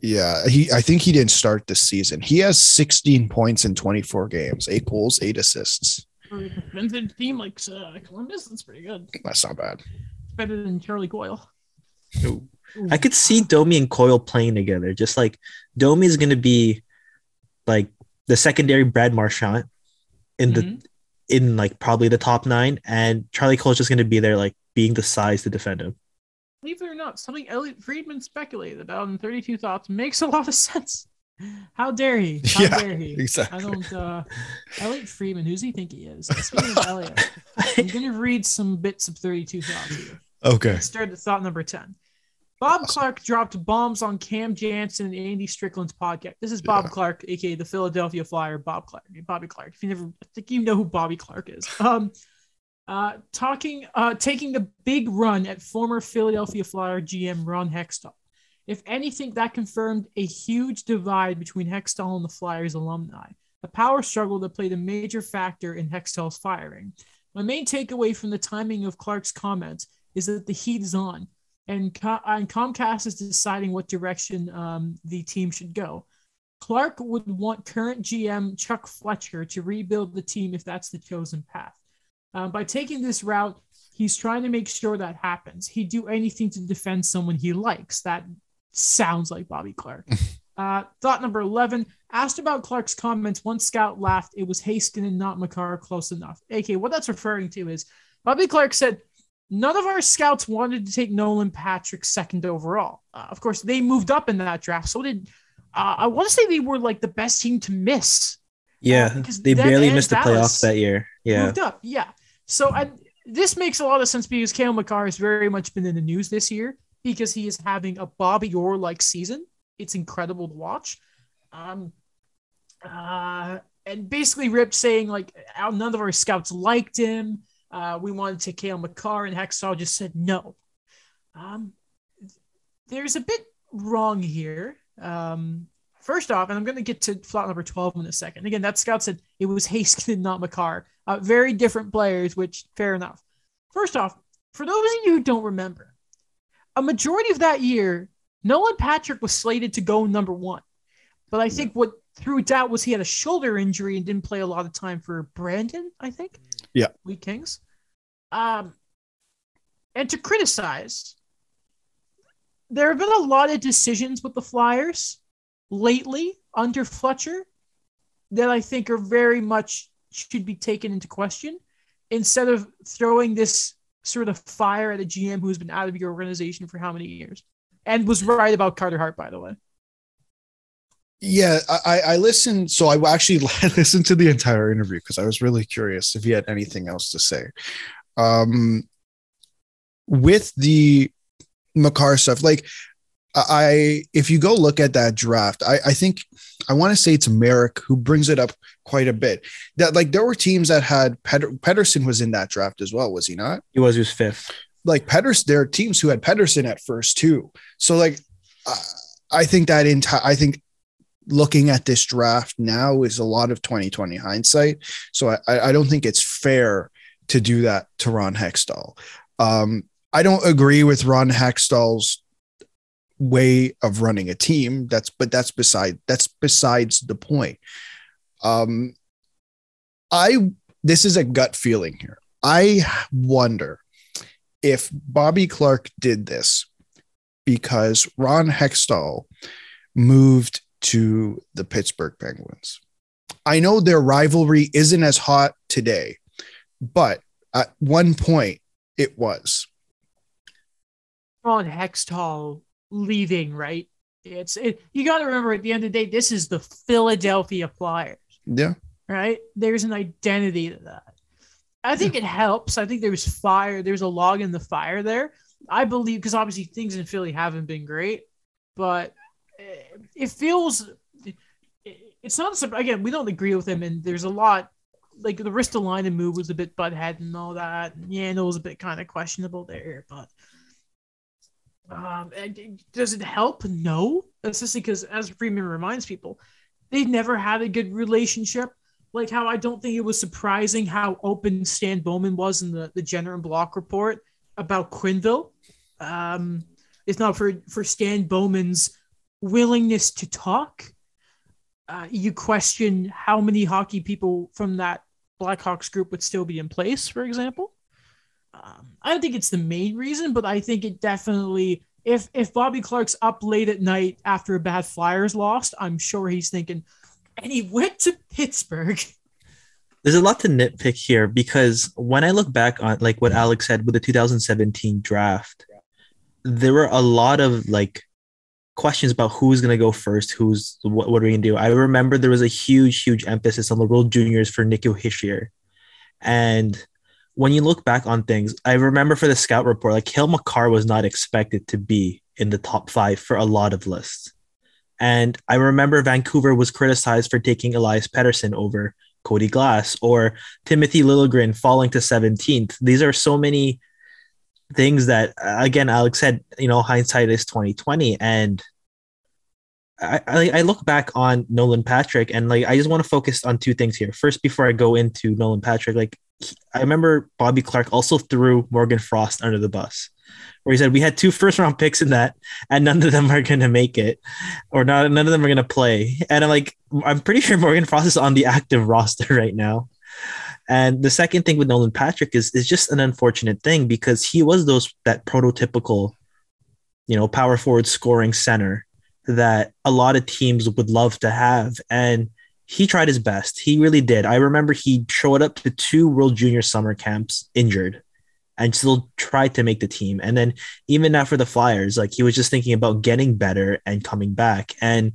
Yeah, I think he didn't start this season. He has 16 points in 24 games, 8 goals, 8 assists. For a defensive team like Columbus, that's pretty good. That's not bad. It's better than Charlie Coyle. Ooh. I could see Domi and Coyle playing together. Just like Domi is going to be like the secondary Brad Marchand in like probably the top 9, and Charlie Coyle is just going to be there like being the size to defend him. Believe it or not, something Elliot Friedman speculated about in 32 Thoughts makes a lot of sense. How dare he? How dare he? Exactly. I don't. Elliot Friedman, who's he think he is? Speaking of Elliot, I'm going to read some bits of 32 Thoughts here. Okay. Let's start at thought number 10. Bob Clark dropped bombs on Cam Jansen and Andy Strickland's podcast. This is Bob Clark, aka the Philadelphia Flyer. Bobby Clark. If you never, I think you know who Bobby Clark is. Taking the big run at former Philadelphia Flyer GM Ron Hextall. If anything, that confirmed a huge divide between Hextall and the Flyers alumni, a power struggle that played a major factor in Hextall's firing. My main takeaway from the timing of Clark's comments is that the heat is on, and Comcast is deciding what direction the team should go. Clark would want current GM Chuck Fletcher to rebuild the team if that's the chosen path. By taking this route, he's trying to make sure that happens. He'd do anything to defend someone he likes. That sounds like Bobby Clark. Thought number 11, asked about Clark's comments. One scout laughed. It was Heiskanen, not Makar, close enough. AK, what that's referring to is Bobby Clark said, none of our scouts wanted to take Nolan Patrick second overall. Of course, they moved up in that draft. So did I want to say they were like the best team to miss. Yeah, they barely missed the playoffs that year. Yeah. Moved up, yeah. So this makes a lot of sense because Cale Makar has very much been in the news this year because he is having a Bobby Orr-like season. It's incredible to watch. And basically Rip saying, like, none of our scouts liked him. We wanted to take Cale Makar, and Hextall just said no. There's a bit wrong here. First off, and I'm going to get to thought number 12 in a second. Again, that scout said it was Heiskanen, not Makar. Very different players, which fair enough. First off, for those of you who don't remember, a majority of that year, Nolan Patrick was slated to go number 1. But I think what threw doubt was he had a shoulder injury and didn't play a lot of time for Brandon, I think. Yeah. Wheat Kings. And to criticize, there have been a lot of decisions with the Flyers lately under Fletcher that I think are very much should be taken into question instead of throwing this sort of fire at a GM who's been out of your organization for how many years and was right about Carter Hart, by the way. Yeah, I listened. So I actually listened to the entire interview because I was really curious if he had anything else to say. With the Makar stuff, like if you go look at that draft, I think I want to say it's Merrick who brings it up quite a bit. That like there were teams that had Pedersen was in that draft as well, was he not? He was 5th. Like Pedersen, there are teams who had Pedersen at first too. So like I think I think looking at this draft now is a lot of 2020 hindsight. So I don't think it's fair to do that to Ron Hextall. I don't agree with Ron Hextall's way of running a team. That's besides the point. This is a gut feeling here. I wonder if Bobby Clark did this because Ron Hextall moved to the Pittsburgh Penguins. I know their rivalry isn't as hot today, but at one point it was. Ron Hextall leaving, right? You got to remember, at the end of the day, this is the Philadelphia Flyers. Yeah. Right? There's an identity to that. I think it helps. I think there's fire. There's a log in the fire there. I believe, because obviously things in Philly haven't been great, but it feels, it's not, again, we don't agree with him, and there's a lot, like the Ristolainen move was a bit butthead and all that. Yeah, it was a bit kind of questionable there, but does it help? No. That's just because, as Freeman reminds people, they've never had a good relationship. Like how I don't think it was surprising how open Stan Bowman was in the Jenner and Block report about Quenneville. If not for Stan Bowman's willingness to talk, you question how many hockey people from that Blackhawks group would still be in place, for example. I don't think it's the main reason, but I think it definitely, if Bobby Clark's up late at night after a bad Flyers lost, I'm sure he's thinking, and he went to Pittsburgh. There's a lot to nitpick here because when I look back on like what Alex said with the 2017 draft, there were a lot of like questions about who's going to go first, what are we going to do? I remember there was a huge emphasis on the World Juniors for Nico Hischier. And when you look back on things, I remember for the scout report, like Cale Makar was not expected to be in the top 5 for a lot of lists. And I remember Vancouver was criticized for taking Elias Pettersson over Cody Glass, or Timothy Liljegren falling to 17th. These are so many things that, again, Alex said, hindsight is 2020. And I look back on Nolan Patrick, and like I just want to focus on 2 things here. First, before I go into Nolan Patrick, like I remember Bobby Clark also threw Morgan Frost under the bus, where he said we had 2 first-round picks in that, and none of them are going to make it, or none of them are going to play. And I'm pretty sure Morgan Frost is on the active roster right now. And the second thing with Nolan Patrick is just an unfortunate thing because he was that prototypical, power forward scoring center that a lot of teams would love to have. And he tried his best. He really did. I remember he showed up to 2 World Junior summer camps injured and still tried to make the team. And then even after the Flyers, like he was just thinking about getting better and coming back. And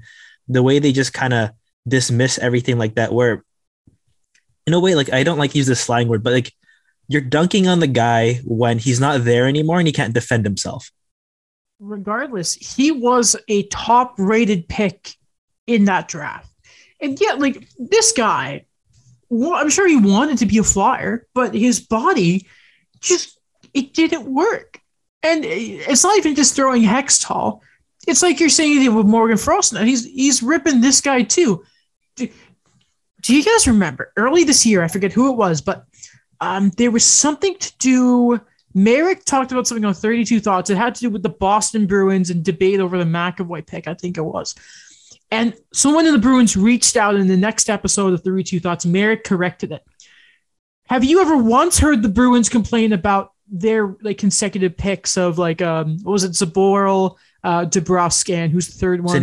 the way they just kind of dismiss everything like that, where in a way, like I don't like use this slang word, but like you're dunking on the guy when he's not there anymore and he can't defend himself. Regardless, he was a top-rated pick in that draft. And yet, like this guy, I'm sure he wanted to be a Flyer, but his body it didn't work. And it's not even just throwing Hextall. It's like you're saying it with Morgan Frost. And he's ripping this guy too. Do you guys remember early this year? I forget who it was, but there was something to do. Merrick talked about something on 32 Thoughts. It had to do with the Boston Bruins and debate over the McAvoy pick, I think it was. And someone in the Bruins reached out in the next episode of 32 Thoughts. Merrick corrected it. Have you ever once heard the Bruins complain about their like consecutive picks of like what was it, Zaboral, Dubrowski, who's the third one?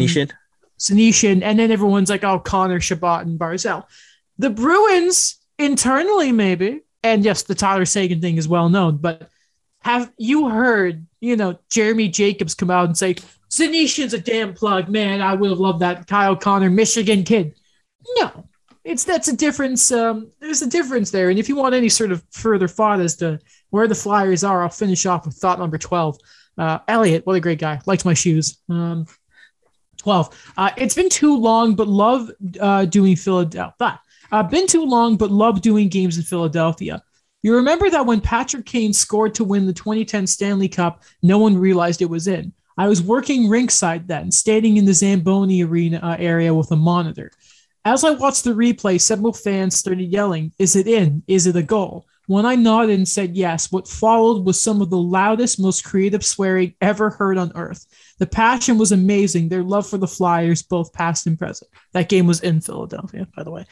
Senyshyn, and then everyone's like, oh, Connor, Shabbat, and Barzell. The Bruins internally, maybe, and yes, the Tyler Seguin thing is well known, but have you heard, Jeremy Jacobs come out and say, Senyshyn's a damn plug, man, I would have loved that Kyle Connor, Michigan kid? No. That's a difference. There's a difference there. And if you want any sort of further thought as to where the Flyers are, I'll finish off with thought number 12. Elliot, what a great guy. Liked my shoes. 12. It's been too long, but love doing Philadelphia. Been too long, but love doing games in Philadelphia. You remember that when Patrick Kane scored to win the 2010 Stanley Cup, no one realized it was in. I was working rinkside then, standing in the Zamboni Arena area with a monitor. As I watched the replay, several fans started yelling, "Is it in? Is it a goal?" When I nodded and said yes, what followed was some of the loudest, most creative swearing ever heard on earth. The passion was amazing. Their love for the Flyers, both past and present. That game was in Philadelphia, by the way.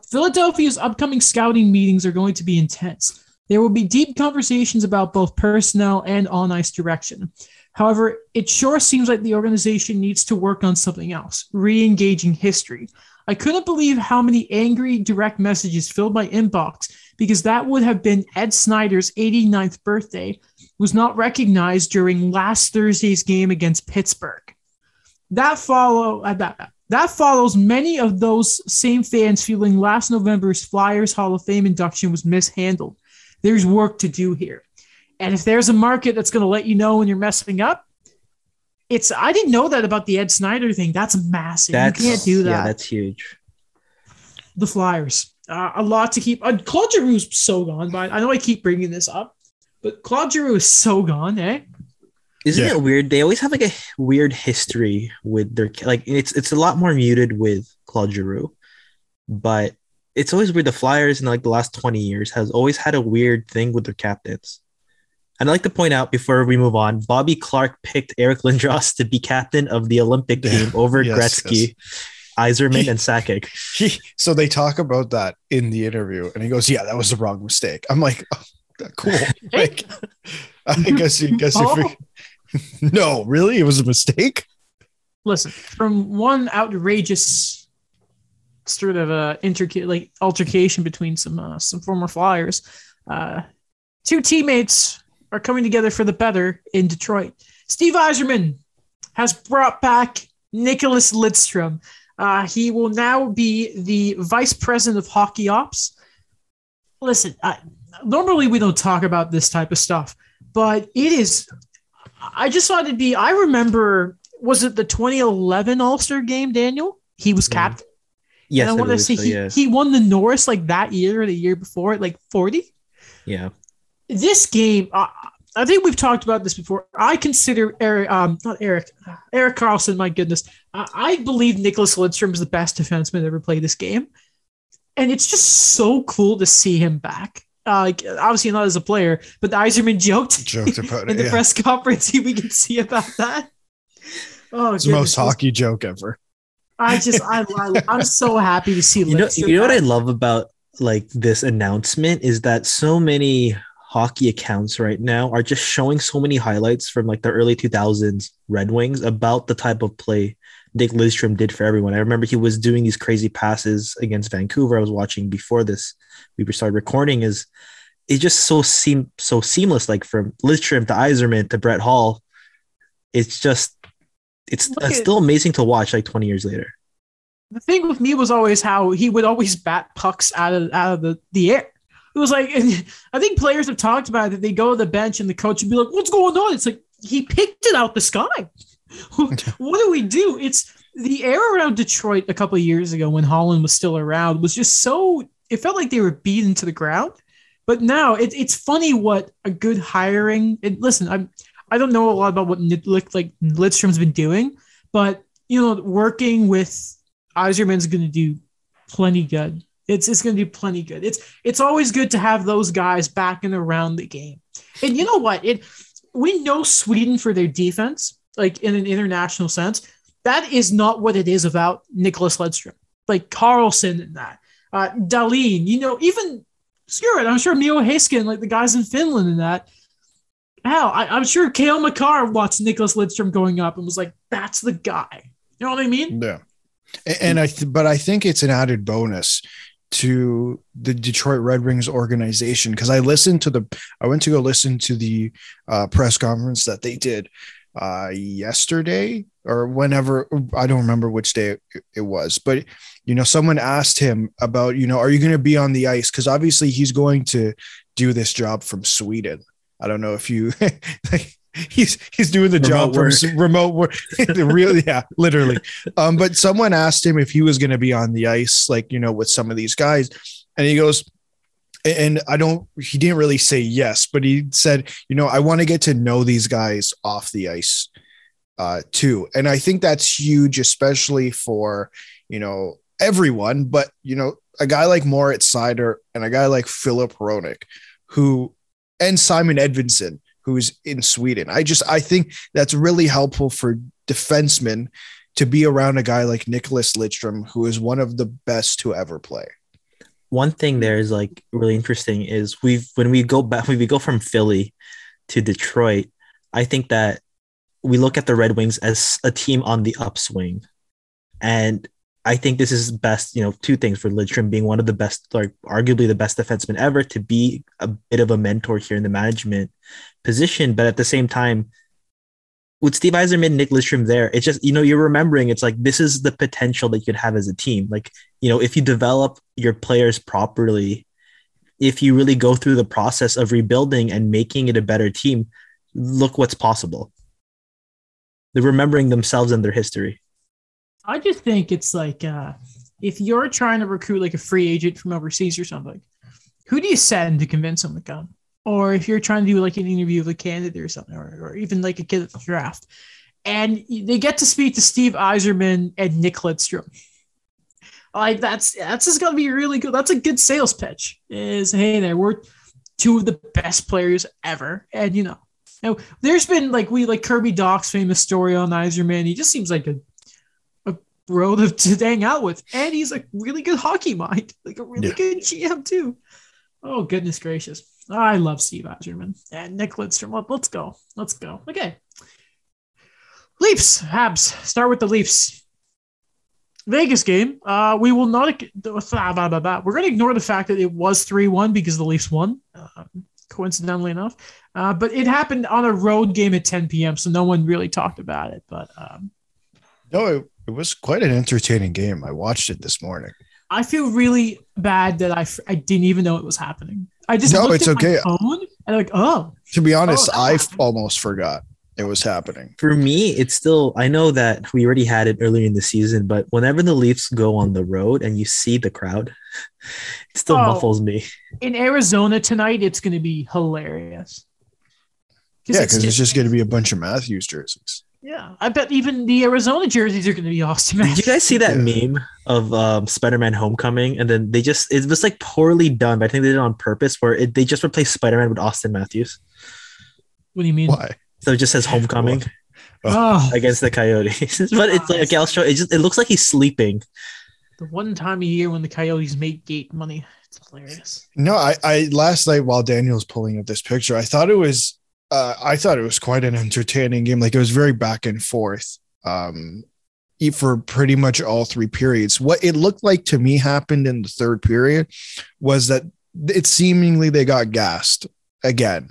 Philadelphia's upcoming scouting meetings are going to be intense. There will be deep conversations about both personnel and on-ice direction. However, it sure seems like the organization needs to work on something else, re-engaging history. I couldn't believe how many angry direct messages filled my inbox because that would have been Ed Snyder's 89th birthday, was not recognized during last Thursday's game against Pittsburgh. That follows many of those same fans feeling last November's Flyers Hall of Fame induction was mishandled. There's work to do here. And if there's a market that's going to let you know when you're messing up, I didn't know that about the Ed Snyder thing. That's massive. You can't do that. Yeah, that's huge. The Flyers. A lot to keep. Claude Giroux's so gone, but I know I keep bringing this up, but Claude Giroux is so gone, eh? Isn't it weird? They always have like a weird history with their, like, it's a lot more muted with Claude Giroux, but it's always weird. The Flyers in like the last 20 years has always had a weird thing with their captains. And I'd like to point out before we move on, Bobby Clark picked Eric Lindros to be captain of the Olympic team over Gretzky, Yzerman, and Sakic. So they talk about that in the interview, and he goes, "Yeah, that was the wrong mistake." I'm like, oh, cool. Like, I guess no, really, it was a mistake. Listen, from one outrageous sort of altercation between some former Flyers, two teammates are coming together for the better in Detroit. Steve Yzerman has brought back Nicholas Lidstrom. He will now be the vice president of hockey ops. Listen, normally we don't talk about this type of stuff, but it is. I just thought it'd be. I remember, was it the 2011 All-Star game, Daniel? He was captain. Yes, and I want to say he won the Norris like that year or the year before at like 40. Yeah. This game, I think we've talked about this before. I consider Erik Karlsson. My goodness, I believe Nicholas Lidstrom is the best defenseman to ever play this game, and it's just so cool to see him back. Obviously not as a player, but the Yzerman joked about it in the press conference. We can see about that. Oh, it's the most hockey joke ever. I'm so happy to see. You know what I love about like this announcement is that so many hockey accounts right now are just showing so many highlights from like the early 2000s Red Wings about the type of play Nick Lidstrom did for everyone. I remember he was doing these crazy passes against Vancouver. I was watching before this. We started recording. It's just so seamless. Like from Lidstrom to Yzerman to Brett Hall, it's still amazing to watch. Like 20 years later. The thing with me was always how he would always bat pucks out of the air. It was like, I think players have talked about it, that they go to the bench and the coach would be like, "What's going on?" It's like, he picked it out the sky. What do we do? It's the air around Detroit a couple of years ago when Holland was still around was just so, it felt like they were beaten to the ground. But now it's funny what a good hiring, and listen, I don't know a lot about what Lidstrom's been doing, but working with Yzerman's going to do plenty good. It's going to do plenty good. It's always good to have those guys back and around the game. And you know what? We know Sweden for their defense, like in an international sense. That is not what it is about Nicholas Lidstrom. Like Karlsson and that. Dahlin, even, screw it, I'm sure Mio Heiskanen, like the guys in Finland and that. Hell, I'm sure Cale Makar watched Nicholas Lidstrom going up and was like, that's the guy. You know what I mean? Yeah. But I think it's an added bonus to the Detroit Red Wings organization, because I went to go listen to the press conference that they did yesterday or whenever, I don't remember which day it was, but someone asked him about, are you going to be on the ice? Because obviously he's going to do this job from Sweden. I don't know if you he's doing the job from remote work. Really, yeah, literally. But someone asked him if he was going to be on the ice, with some of these guys, and he goes, and he didn't really say yes, but he said, I want to get to know these guys off the ice too. And I think that's huge, especially for, everyone, but a guy like Moritz Seider and a guy like Philip Hronek, and Simon Edvinsson, who's in Sweden. I think that's really helpful for defensemen to be around a guy like Nicholas Lidstrom, who is one of the best to ever play. one thing there is like really interesting is when we go from Philly to Detroit, I think that we look at the Red Wings as a team on the upswing. And I think this is best, two things for Lidstrom being one of the best, like arguably the best defenseman ever, to be a bit of a mentor here in the management position. But at the same time, with Steve Yzerman and Nick Lidstrom there, it's just, you're remembering it's like this is the potential that you could have as a team. Like, if you develop your players properly, if you really go through the process of rebuilding and making it a better team, look what's possible. They're remembering themselves and their history. I just think it's like if you're trying to recruit like a free agent from overseas or something, who do you send to convince them to come? Or if you're trying to do like an interview with a candidate or something, or even like a kid at the draft, and they get to speak to Steve Yzerman and Nick Lidstrom. Like that's just gonna be really good. That's a good sales pitch. Is hey there, we're two of the best players ever, and now there's been like Kirby Doc's famous story on Yzerman. He just seems like a bro to hang out with, and he's a really good hockey mind, like a really good GM too. Oh goodness gracious, I love Steve Yzerman and Nick Lidstrom. Let's go. Okay, Leafs, Habs. Start with the Leafs. Vegas game. We will not. We're going to ignore the fact that it was 3-1 because the Leafs won. Coincidentally enough, but it happened on a road game at 10 p.m., so no one really talked about it. But no, it was quite an entertaining game. I watched it this morning. I feel really bad that I didn't even know it was happening. I just looked at my phone and I'm like, oh. To be honest, I almost forgot it was happening. For me, it's still, I know that we already had it earlier in the season, but whenever the Leafs go on the road and you see the crowd, it still muffles me. In Arizona tonight, it's going to be hilarious. Yeah, because it's just going to be a bunch of Matthews jerseys. Yeah, I bet even the Arizona jerseys are going to be Austin Matthews. Did you guys see that meme of Spider-Man Homecoming? And then it was like poorly done, but I think they did it on purpose where they just replaced Spider-Man with Austin Matthews. What do you mean? Why? So it just says Homecoming against the Coyotes. But it's like, okay, I'll show it looks like he's sleeping. The one time a year when the Coyotes make gate money. It's hilarious. No, I last night while Daniel was pulling up this picture, I thought it was quite an entertaining game. Like it was very back and forth for pretty much all three periods. What it looked like to me happened in the third period was that it seemingly they got gassed again.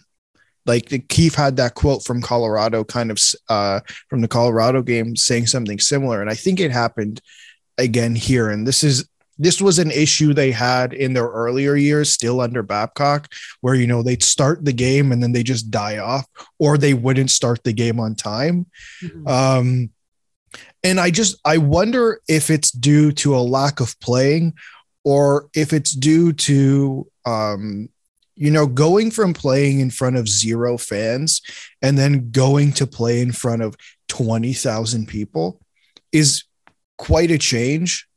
Like Keefe had that quote from Colorado, kind of from the Colorado game, saying something similar. And I think it happened again here. And this was an issue they had in their earlier years, still under Babcock, where, they'd start the game and then they just die off, or they wouldn't start the game on time. Mm-hmm. And I wonder if it's due to a lack of playing, or if it's due to, going from playing in front of 0 fans and then going to play in front of 20,000 people is quite a change.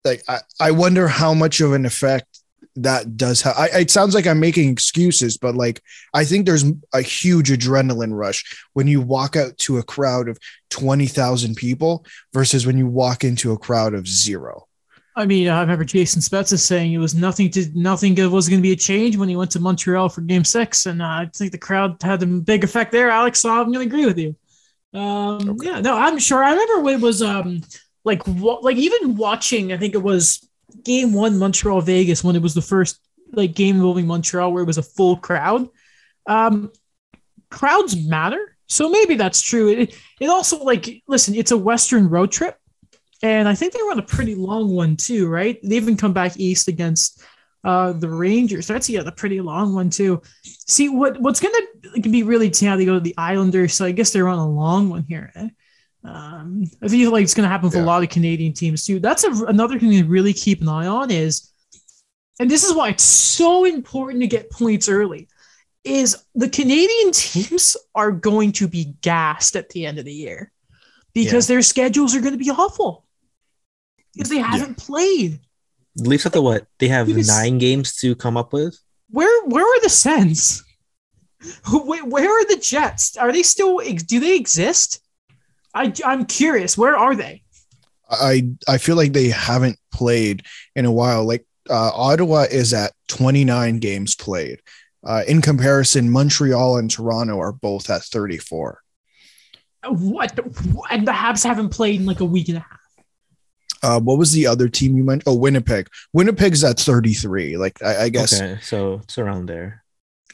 Like, I wonder how much of an effect that does have. It sounds like I'm making excuses, but like, I think there's a huge adrenaline rush when you walk out to a crowd of 20,000 people versus when you walk into a crowd of 0. I mean, I remember Jason Spezza saying it was nothing was going to be a change when he went to Montreal for Game 6, and I think the crowd had a big effect there. Alex, so I'm going to agree with you. Okay. Yeah, no, I'm sure. I remember when it was like even watching. I think it was Game 1 Montreal Vegas when it was the first like game involving Montreal where it was a full crowd. Crowds matter, so maybe that's true. It also listen, it's a Western road trip. And I think they were on a pretty long one too, right? They even come back east against the Rangers. That's a pretty long one too. See what's gonna be really how they go to the Islanders. So I guess they're on a long one here. I feel like it's gonna happen for a lot of Canadian teams too. That's another thing to really keep an eye on is, and this is why it's so important to get points early, is the Canadian teams are going to be gassed at the end of the year because their schedules are going to be awful. Because they haven't played. The Leafs have what? They have 9 games to come up with? Where are the Sens? Where are the Jets? Are they still – do they exist? I'm curious. Where are they? I feel like they haven't played in a while. Like Ottawa is at 29 games played. In comparison, Montreal and Toronto are both at 34. What? And the Habs haven't played in like a week and a half. What was the other team you mentioned? Oh, Winnipeg. Winnipeg's at 33. Like I guess. Okay, so it's around there.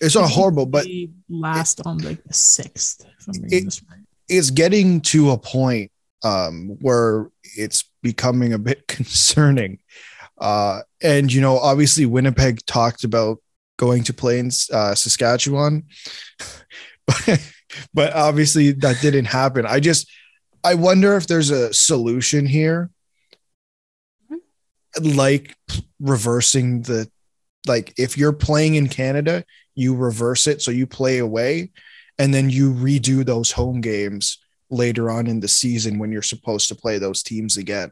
It's not horrible, but last on like the 6th. If I'm reading this right. It's getting to a point where it's becoming a bit concerning. And, you know, obviously Winnipeg talked about going to play in Saskatchewan, but obviously that didn't happen. I wonder if there's a solution here, like reversing like if you're playing in Canada, you reverse it. So you play away and then you redo those home games later on in the season when you're supposed to play those teams again.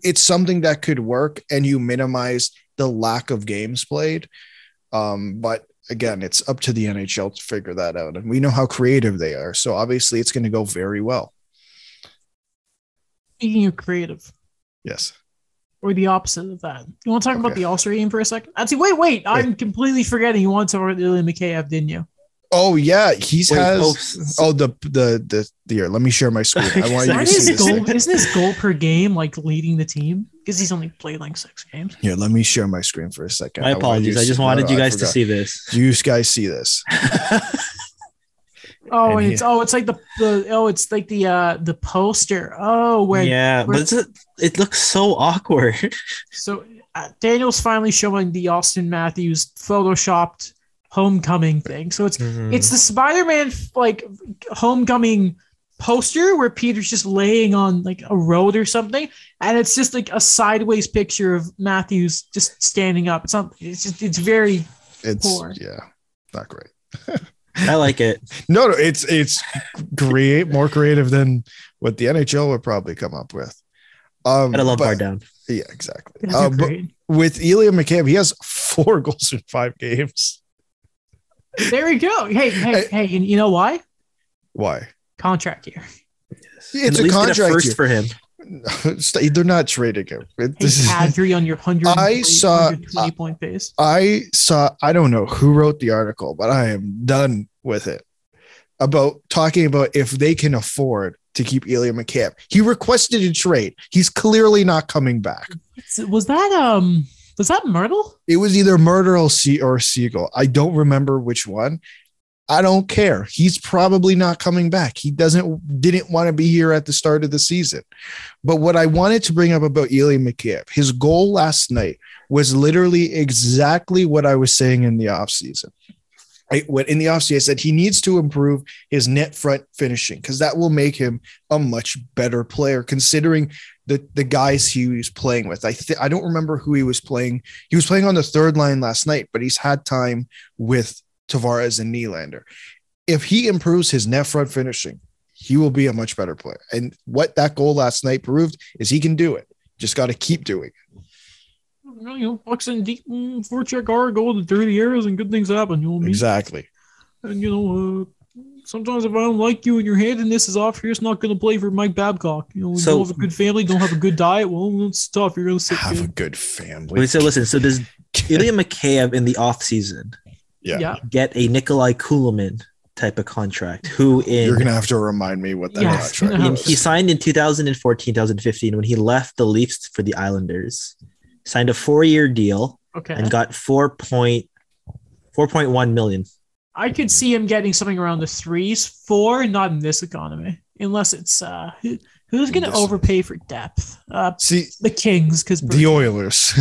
It's something that could work and you minimize the lack of games played. But again, it's up to the NHL to figure that out. And we know how creative they are. So obviously it's going to go very well. Speaking of creative. Yes. Or the opposite of that. You want to talk about the All-Star game for a second? Actually, wait. I'm completely forgetting. You want to talk about Ilya Mikheyev, didn't you? Oh yeah, the year. Let me share my screen. I want you to see this. Isn't his goal per game like leading the team? Because he's only played like 6 games. Yeah, let me share my screen for a second. My apologies. I just wanted you guys to see this. Do you guys see this? Oh, and it's like the poster. Oh, but it looks so awkward. So Daniel's finally showing the Austin Matthews photoshopped homecoming thing. So it's the Spider-Man like homecoming poster where Peter's just laying on like a road or something, and it's just like a sideways picture of Matthews just standing up. It's very poor. Yeah, not great. I like it. No, it's more creative than what the NHL would probably come up with. I love bar down. Yeah, exactly. But with Ilya Mikheyev, he has 4 goals in 5 games. There we go. Hey, and you know why? Why? Contract year. It's a contract first for him. They're not trading him. Adri on your 120 point pace. I don't know who wrote the article, but I am done with it. About talking about if they can afford to keep Ilya Mikheyev. He requested a trade. He's clearly not coming back. Was that Myrtle? It was either Myrtle or Siegel. I don't remember which one. I don't care. He's probably not coming back. He didn't want to be here at the start of the season. But what I wanted to bring up about Ilya Mikheyev, his goal last night was literally exactly what I was saying in the offseason. In the offseason, I said he needs to improve his net front finishing because that will make him a much better player considering the guys he was playing with. I don't remember who he was playing. He was playing on the 3rd line last night, but he's had time with Tavares and Nylander. If he improves his net front finishing, he will be a much better player. And what that goal last night proved is he can do it. Just got to keep doing it. You know, pucks in deep, forecheck our goal to 30 years and good things happen. You know what I mean? Exactly. And, you know, sometimes if I don't like you and your hand and this is off, you're just not going to play for Mike Babcock. You know, don't have a good family, don't have a good diet. Well, it's tough. You're going to have a good family. So listen, so does Ilya Mikheyev in the offseason get a Nikolai Kulemin type of contract? You're going to have to remind me what that contract was. He signed in 2014, 2015 when he left the Leafs for the Islanders. Signed a 4-year deal and got 4.1 million. I could see him getting something around the 3s, 4, not in this economy, unless it's who's going to overpay for depth. The Kings, because the Oilers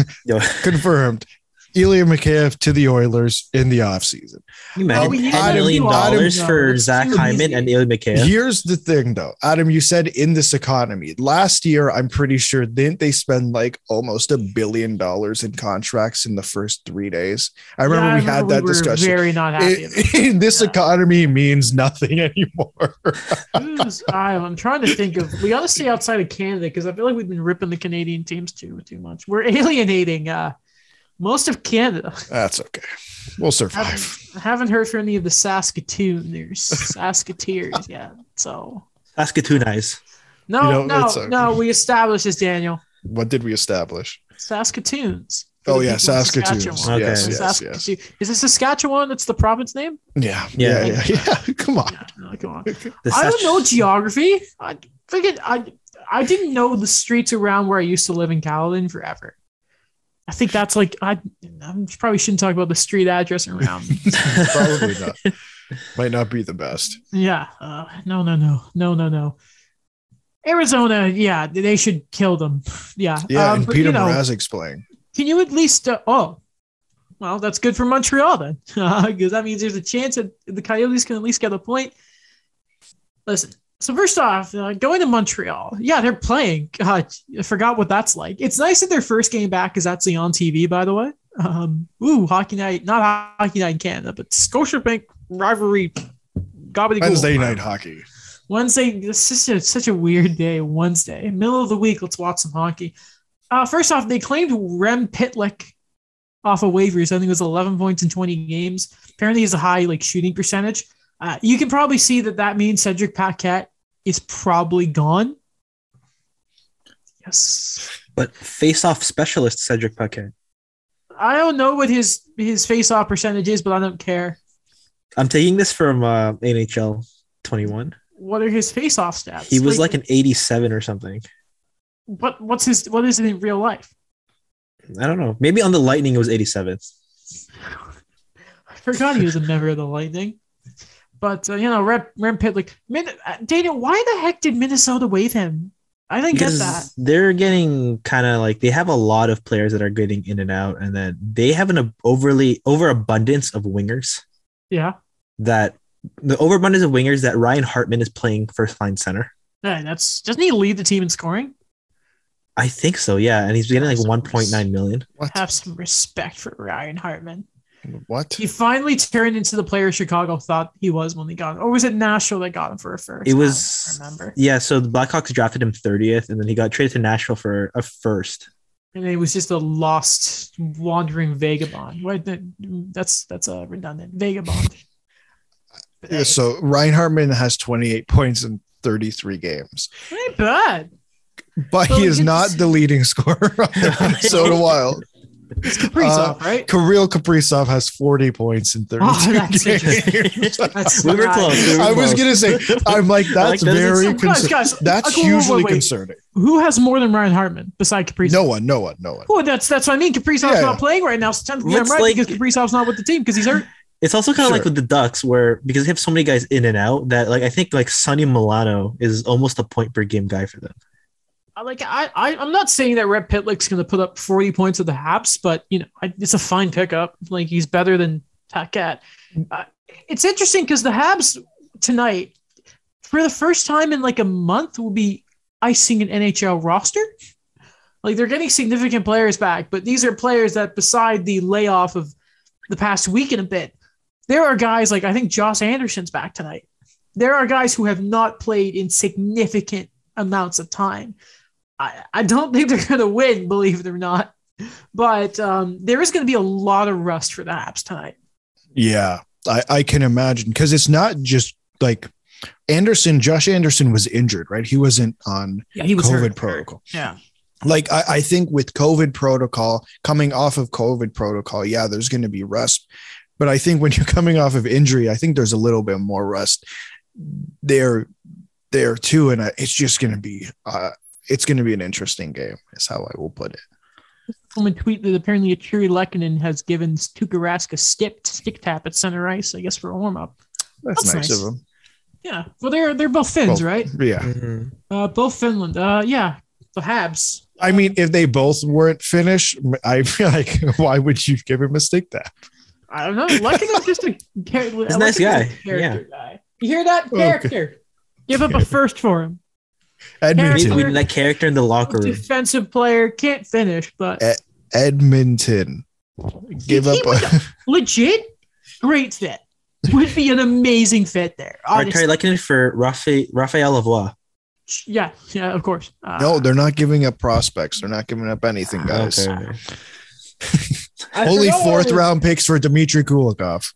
confirmed. Ilya Mikheyev to the Oilers in the offseason. You imagine $10 million for Zach Hyman and Ilya Mikheyev. Here's the thing, though. Adam, you said in this economy. Last year, I'm pretty sure, didn't they spend like almost $1 billion in contracts in the first 3 days? I remember we had that discussion. Very not happy. In this economy means nothing anymore. I'm trying to think of. We got to stay outside of Canada because I feel like we've been ripping the Canadian teams too much. We're alienating most of Canada. That's okay. We'll survive. I haven't heard from any of the Saskatooners. Saskatoons, yeah. So Saskatoonites. No. We established this, Daniel. What did we establish? Saskatoons. Oh yeah, Saskatoon. Okay. Yes. Is it Saskatchewan? That's the province name? Yeah. Come on. Yeah, come on. I don't know geography. I didn't know the streets around where I used to live in Caledon forever. I think that's like I probably shouldn't talk about the street address around. Probably not. Might not be the best. Yeah. No. Arizona, yeah, they should kill them. Yeah. Yeah, and Peter Mrazek's playing. Can you at least? Well, that's good for Montreal then, because that means there's a chance that the Coyotes can at least get a point. Listen. So first off, going to Montreal, yeah, they're playing. God, I forgot what that's like. It's nice that their first game back is actually on TV, by the way. Hockey night, not Hockey night in Canada, but Scotiabank rivalry. Wednesday night hockey. Wednesday, this is such a weird day. Wednesday, middle of the week, let's watch some hockey. First off, they claimed Rem Pitlick off of waivers. I think it was 11 points in 20 games. Apparently, he has a high shooting percentage. You can probably see that means Cedric Paquette is probably gone. Yes. But face-off specialist Cedric Paquette. I don't know what his face-off percentage is, but I don't care. I'm taking this from NHL 21. What are his face-off stats? He was like an 87 or something. What is it in real life? I don't know. Maybe on the Lightning it was 87. I forgot he was a member of the Lightning. But, Rem Pitlick. Daniel, why the heck did Minnesota waive him? I didn't get that. They're getting kind of they have a lot of players that are getting in and out, and then they have an overabundance of wingers. Yeah. That the overabundance of wingers that Ryan Hartman is playing first line center. Yeah, doesn't he lead the team in scoring? I think so, yeah. And he's getting 1.9 million. What? Have some respect for Ryan Hartman. What? He finally turned into the player Chicago thought he was when he got him. Or was it Nashville that got him for a first? It was, I don't remember. Yeah, so the Blackhawks drafted him 30th, and then he got traded to Nashville for a first. And he was just a lost, wandering vagabond. Right? That's a redundant. Vagabond. Yeah, so Ryan Hartman has 28 points in 33 games. Ain't bad. But he is not the leading scorer on the Minnesota Wild. It's Kaprizov, right? Kirill Kaprizov has 40 points in 32 games. We were close. I was going to say, I'm like, that's very concerning. Guys, that's hugely concerning. Who has more than Ryan Hartman besides Kaprizov? No one. Well, that's what I mean. Kaprizov's not playing right now. So technically I'm right because Kaprizov's not with the team because he's hurt. It's also kind of like with the Ducks where because they have so many guys in and out that I think Sonny Milano is almost a point per game guy for them. I'm not saying that Rep Pitlick's going to put up 40 points with the Habs, but it's a fine pickup. He's better than Paquette. It's interesting because the Habs tonight, for the first time in a month, will be icing an NHL roster. They're getting significant players back, but these are players that, beside the layoff of the past week and a bit, there are guys I think Josh Anderson's back tonight. There are guys who have not played in significant amounts of time. I don't think they're going to win, believe it or not. But there is going to be a lot of rust for the Habs tonight. Yeah, I can imagine. Because it's not just Josh Anderson was injured, right? He wasn't on COVID protocol. Yeah. I think with COVID protocol, coming off of COVID protocol, yeah, there's going to be rust. But I think when you're coming off of injury, I think there's a little bit more rust there too. And it's just going to be it's going to be an interesting game, is how I will put it. From a tweet that apparently Achiri Lehkonen has given Tuukka Rask a stick tap at center ice, I guess, for a warm-up. That's nice of him. Yeah. Well, they're both Finns, right? Yeah. Mm-hmm. Both Finland. Yeah. The Habs. I mean, if they both weren't Finnish, I feel why would you give him a stick tap? I don't know. Lehkonen's just a nice guy. Guy. You hear that? Character. Okay. Give up a first for him. Edmonton. We need that character in the locker room. Defensive player, can't finish, but Edmonton. Give up legit great fit. Would be an amazing fit there. Terry Lehkonen for Raphael Lavoie. Yeah, of course. No, they're not giving up prospects. They're not giving up anything, guys. Okay. Only fourth round picks for Dmitry Kulikov.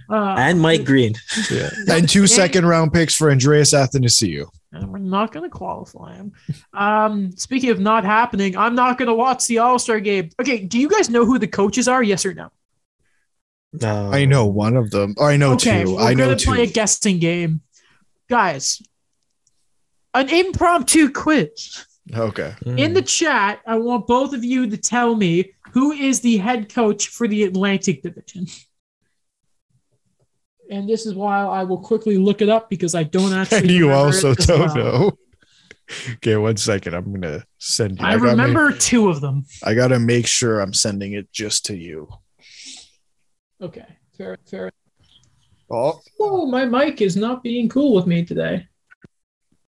And Mike Green. Yeah. And 2 second-round picks for Andreas Athanasiou. And we're not going to qualify him. Speaking of not happening, I'm not going to watch the All-Star game. Okay, do you guys know who the coaches are? Yes or no? No. I know one of them. Or I know two. I know two. We're going to play a guessing game. Guys, an impromptu quiz. Okay. In the chat, I want both of you to tell me who is the head coach for the Atlantic Division. And this is why I will quickly look it up because I don't actually. And you also don't know. Okay, 1 second. I'm going to send you. I remember 2 of them. I got to make sure I'm sending it just to you. Okay, fair. Oh, my mic is not being cool with me today.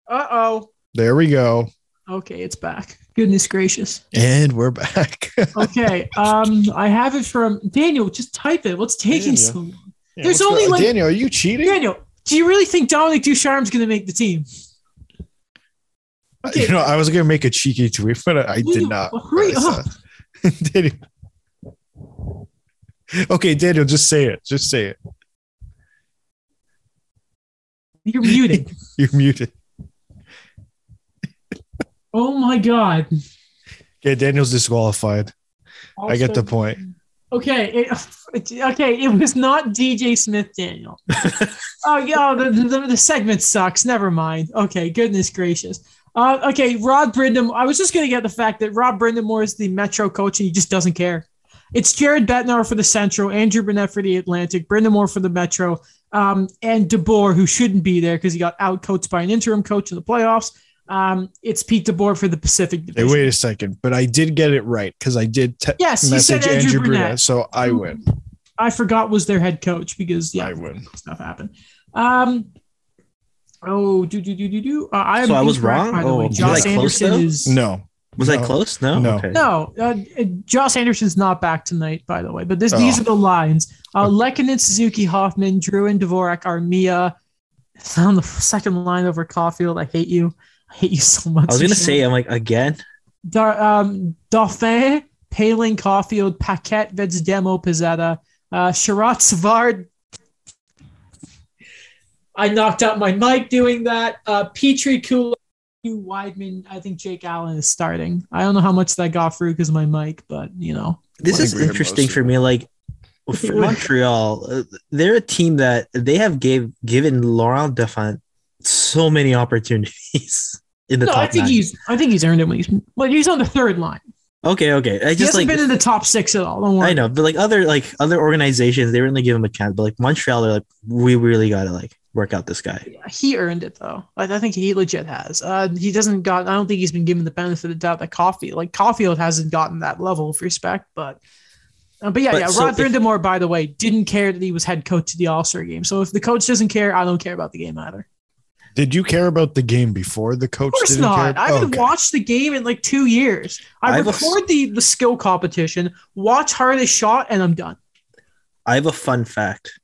Uh-oh. There we go. Okay, it's back. Goodness gracious. And we're back. Okay, I have it from Daniel. Just type it. What's taking so long? Yeah, There's only Daniel, are you cheating? Daniel, do you really think Dominic Ducharme's going to make the team? Okay. I was going to make a cheeky tweet, but I did not. Hurry up. Daniel. Okay, Daniel, just say it. Just say it. You're muted. You're muted. Oh my God. Okay, Daniel's disqualified. I get the point. Okay, it was not DJ Smith, Daniel. The segment sucks. Never mind. Okay, goodness gracious. Okay, Rod Brindamore. I was just going to get the fact that Rod Brindamore is the Metro coach and he just doesn't care. It's Jared Bednar for the Central, Andrew Burnett for the Atlantic, Brindamore for the Metro, and DeBoer, who shouldn't be there because he got out-coached by an interim coach in the playoffs. It's Pete DeBoer for the Pacific Division. Hey, wait a second, but I did get it right because I did message Andrew Burnett, so I win. I forgot was their head coach because I win. Stuff happened. I was wrong. By the way, Josh Anderson is no. Was I close? No. No. Okay. No. Josh Anderson's not back tonight, by the way. But these are the lines: Lehkonen, Suzuki, Hoffman, Druin, Dvorak, Armia. On the second line over Caulfield. I hate you. I hate you so much. I was gonna say, I'm like, again. Dauphin, Paling, Caulfield, Paquette, Vezdemo, Pizzetta, Sherrod Savard. I knocked out my mic doing that. Petrie, Kula, Weidman. I think Jake Allen is starting. I don't know how much that got through because of my mic, but This is interesting for me. Like for Montreal, they're a team that they have given Laurent Dauphin so many opportunities in the top. I think he's earned it when he's on the third line. Okay. He hasn't been in the top 6 at all. Don't worry. I know, but other organizations, they really give him a chance. But Montreal, they're like, we really gotta work out this guy. Yeah, he earned it though. I think he legit has. He doesn't got. I don't think he's been given the benefit of the doubt that Caulfield hasn't gotten that level of respect. But Rod Brindamore, by the way, didn't care that he was head coach of the All-Star game. So if the coach doesn't care, I don't care about the game either. Did you care about the game before the coach? Of course didn't not. care? I haven't watched the game in 2 years. I record the skill competition, watch hardest shot, and I'm done. I have a fun fact.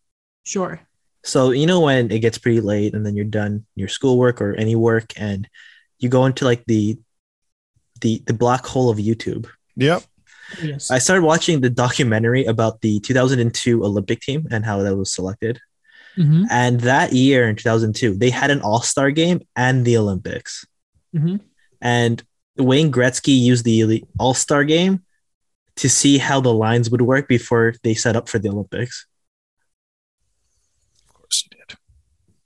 Sure. So, when it gets pretty late and then you're done your schoolwork or any work and you go into the black hole of YouTube. Yep. Yes. I started watching the documentary about the 2002 Olympic team and how that was selected. Mm-hmm. And that year in 2002, they had an all-star game and the Olympics. Mm-hmm. And Wayne Gretzky used the all-star game to see how the lines would work before they set up for the Olympics. Of course he did.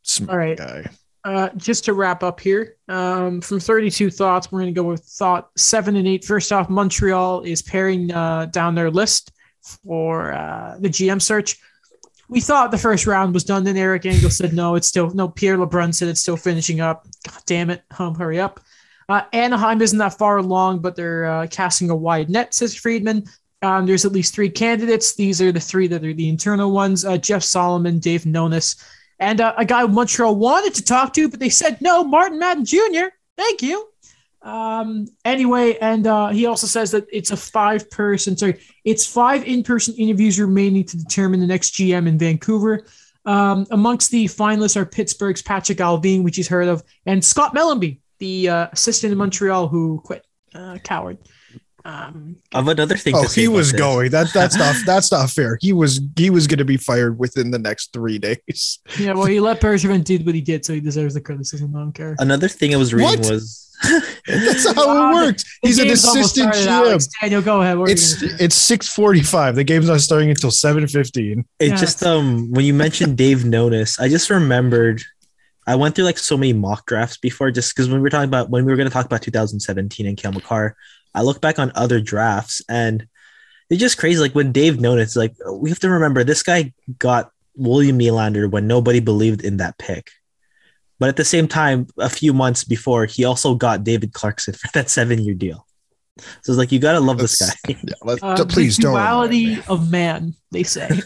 Smart all right. guy. Just to wrap up here, from 32 thoughts, we're going to go with thought 7 and 8. First off, Montreal is paring down their list for the GM search. We thought the first round was done. Then Eric Engel said, no, it's still no. Pierre LeBrun said it's still finishing up. God damn it. Hurry up. Anaheim isn't that far along, but they're casting a wide net, says Friedman. There's at least 3 candidates. These are the 3 that are the internal ones. Jeff Solomon, Dave Nonis, and a guy Montreal wanted to talk to, but they said, no, Martin Madden Jr. Thank you. Anyway, and he also says that it's it's 5 in-person interviews remaining to determine the next GM in Vancouver. Amongst the finalists are Pittsburgh's Patrick Alvin, which he's heard of, and Scott Mellenby, the assistant in Montreal who quit. Coward. Of another thing. Oh, to say he about was this. going. That's not fair. He was going to be fired within the next 3 days. Yeah, well, he let Bergevin do what he did, so he deserves the criticism. I don't care. Another thing I was reading What? was That's not how it works. He's an game's almost assistant started, GM. Alex. Daniel, go ahead. What are you gonna say? It's 6:45. The game's not starting until 7:15. it. Yeah, Just when you mentioned Dave Nonis, I just remembered. I went through like so many mock drafts before, just because when we were going to talk about 2017 and Cale Makar, I look back on other drafts and it's just crazy. Like when Dave Nonis, like we have to remember this guy got William Nylander when nobody believed in that pick. But at the same time, a few months before, he also got David Clarkson for that 7-year deal. So it's like, you got to love this guy. Yeah, please the don't. duality of man, they say.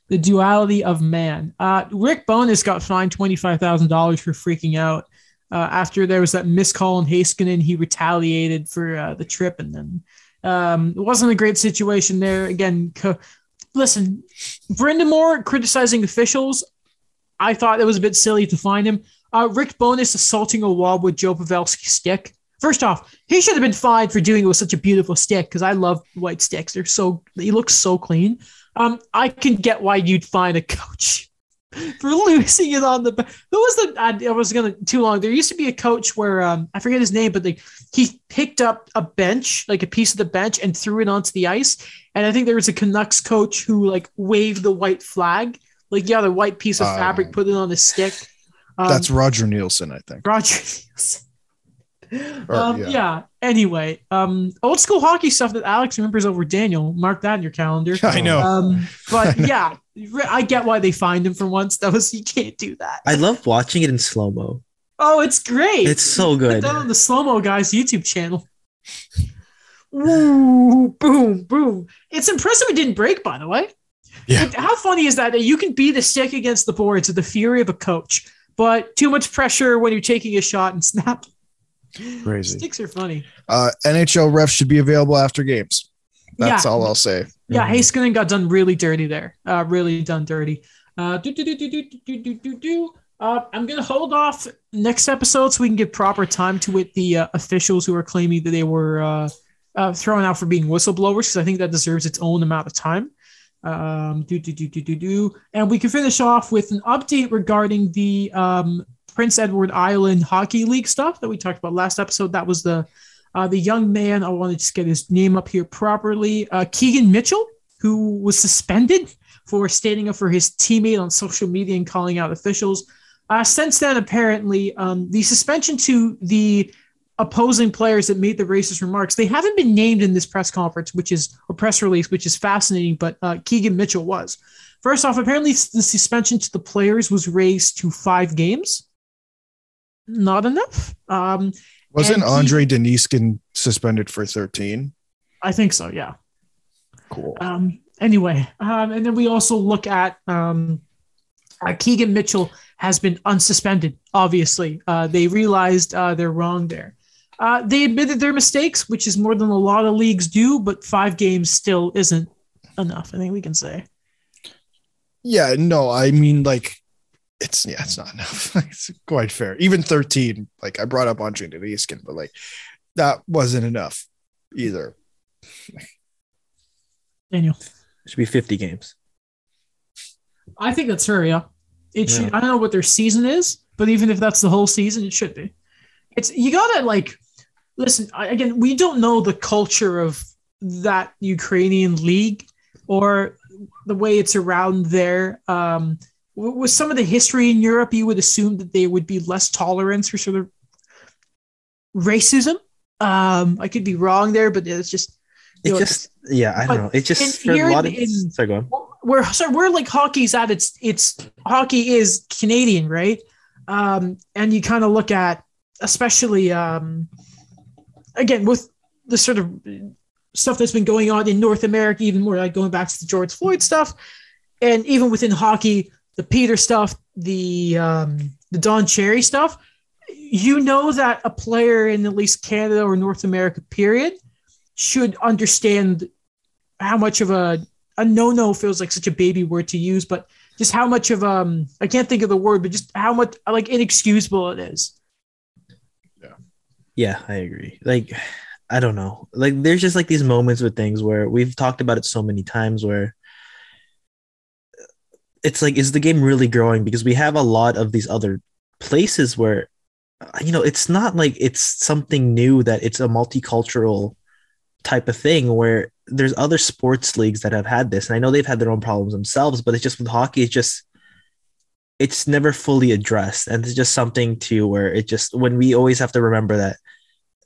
The duality of man. Rick Bowness got fined $25,000 for freaking out after there was that missed call on Heiskanen. He retaliated for the trip, and then it wasn't a great situation there. Again, listen, Brendan Moore criticizing officials. I thought it was a bit silly to fine him. Rick Bowness assaulting a wall with Joe Pavelski's stick. First off, he should have been fined for doing it with such a beautiful stick, because I love white sticks. He looks so clean. I can get why you'd fine a coach for losing it on the. Who was the? I was gonna too long. There used to be a coach where I forget his name, but he picked up a bench, like a piece of the bench, and threw it onto the ice. And I think there was a Canucks coach who like waved the white flag. Like, yeah, the white piece of fabric, put it on a stick. That's Roger Nielsen, I think. Roger Nielsen. Yeah. Anyway, old school hockey stuff that Alex remembers over Daniel. Mark that in your calendar. I know. But yeah, I get why they fined him for once. You can't do that. I love watching it in slow-mo. Oh, it's great. It's so good. Put that on the Slow-Mo Guys YouTube channel. Woo, boom, boom. It's impressive it didn't break, by the way. Yeah. How funny is that you can beat a stick against the boards at the fury of a coach, but too much pressure when you're taking a shot and snap. Crazy. Sticks are funny. NHL refs should be available after games. That's all I'll say. Yeah, Heiskanen got done really dirty there. Really done dirty. I'm going to hold off next episode so we can give proper time to it. The officials who are claiming that they were thrown out for being whistleblowers, because I think that deserves its own amount of time. And we can finish off with an update regarding the Prince Edward Island Hockey League stuff that we talked about last episode. That was the young man. I want to just get his name up here properly. Keegan Mitchell, who was suspended for standing up for his teammate on social media and calling out officials. Since then, apparently, the suspension to the opposing players that made the racist remarks, they haven't been named in this press conference, or press release, which is fascinating, but Keegan Mitchell was. First off, apparently the suspension to the players was raised to 5 games. Not enough. Wasn't Andre Deniskin suspended for 13? I think so, yeah. Cool. Anyway, and then we also look at Keegan Mitchell has been unsuspended, obviously. They realized they're wrong there. They admitted their mistakes, which is more than a lot of leagues do, but 5 games still isn't enough, I think we can say. Yeah, no, I mean, like, it's not enough. It's quite fair. Even 13, like, I brought up Andre Deniskin, but, like, that wasn't enough either. Daniel. It should be 50 games. I think that's fair, yeah. It should. I don't know what their season is, but even if that's the whole season, it should be. You gotta, like, listen, again, we don't know the culture of that Ukrainian league or the way it's around there. With some of the history in Europe, you would assume that there would be less tolerance for sort of racism. I could be wrong there, but it's just... I don't know. It's just for a lot of... Sorry, go on. We're like hockey's at its hockey is Canadian, right? And you kind of look at, especially again with the sort of stuff that's been going on in North America, even more like going back to the George Floyd stuff, and even within hockey, the Peter stuff, the Don Cherry stuff. You know that a player in at least Canada or North America, period, should understand how much of a no-no feels like such a baby word to use, but just how much of I can't think of the word, but just how much like inexcusable it is. Yeah, I agree. Like, I don't know. Like there's just like these moments with things where we've talked about it so many times where it's like, is the game really growing? Because we have a lot of these other places where, it's not like it's something new that it's a multicultural type of thing where there's other sports leagues that have had this. And I know they've had their own problems themselves, but it's just with hockey, it's never fully addressed. And it's just something too where it just, when we always have to remember that,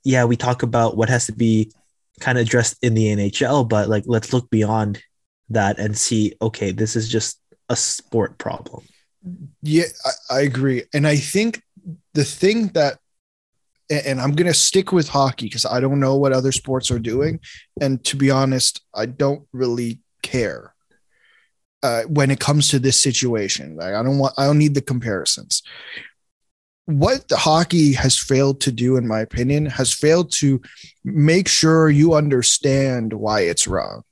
yeah, we talk about what has to be kind of addressed in the NHL, but like, let's look beyond that and see, okay, this is just a sport problem. Yeah, I agree. And I think the thing that, and I'm going to stick with hockey because I don't know what other sports are doing. And to be honest, I don't really care when it comes to this situation. Like, I don't need the comparisons. What the hockey has failed to do, in my opinion, has failed to make sure you understand why it's wrong.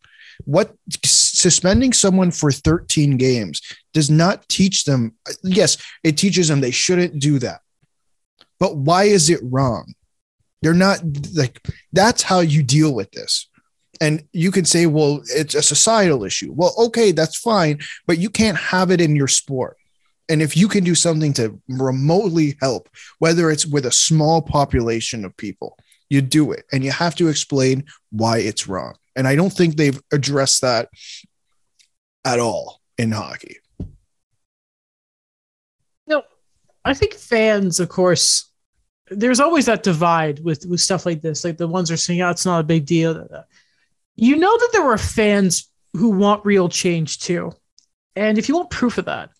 What suspending someone for 13 games does not teach them. Yes, it teaches them they shouldn't do that. But why is it wrong? They're not like, that's how you deal with this. And you can say, well, it's a societal issue. Well, okay, that's fine, but you can't have it in your sport. And if you can do something to remotely help, whether it's with a small population of people, you do it. And you have to explain why it's wrong. And I don't think they've addressed that at all in hockey. No, I think fans, of course, there's always that divide with stuff like this. Like the ones are saying, oh, it's not a big deal. You know that there are fans who want real change too. And if you want proof of that,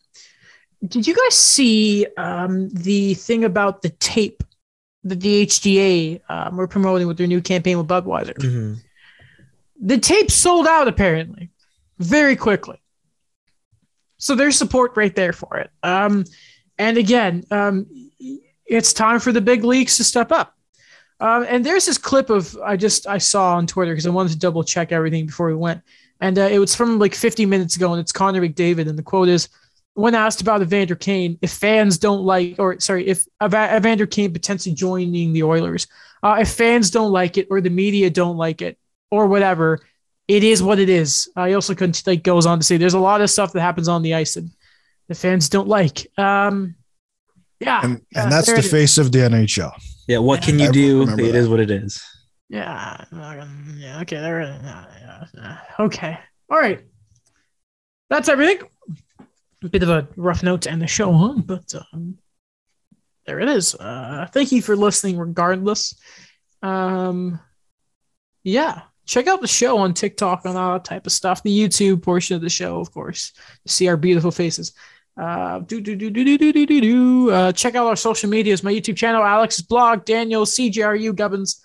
did you guys see the thing about the tape that the HDA were promoting with their new campaign with Budweiser? Mm-hmm. The tape sold out apparently very quickly. So there's support right there for it. And again, it's time for the big leagues to step up. And there's this clip of I saw on Twitter because I wanted to double check everything before we went. And it was from like 50 minutes ago, and it's Connor McDavid. And the quote is, when asked about Evander Kane, if Evander Kane potentially joining the Oilers, if fans don't like it or the media don't like it or whatever, it is what it is. He also goes on to say there's a lot of stuff that happens on the ice and the fans don't like. Yeah. And that's the face of the NHL. Yeah. What can you do? It is what it is. Yeah. Okay. Okay. All right. That's everything. A bit of a rough note to end the show on, but there it is. Thank you for listening regardless. Yeah. Check out the show on TikTok and all that type of stuff. The YouTube portion of the show, of course, to see our beautiful faces. Check out our social medias, my YouTube channel, Alex's blog, Daniel, CGRU, Gubbins.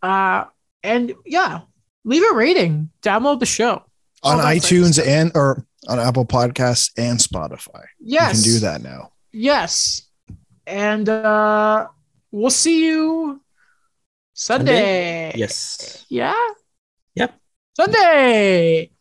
And yeah, leave a rating, download the show. On iTunes or on Apple Podcasts and Spotify. Yes. You can do that now. Yes. And we'll see you Sunday. Yes. Yeah? Yep. Sunday.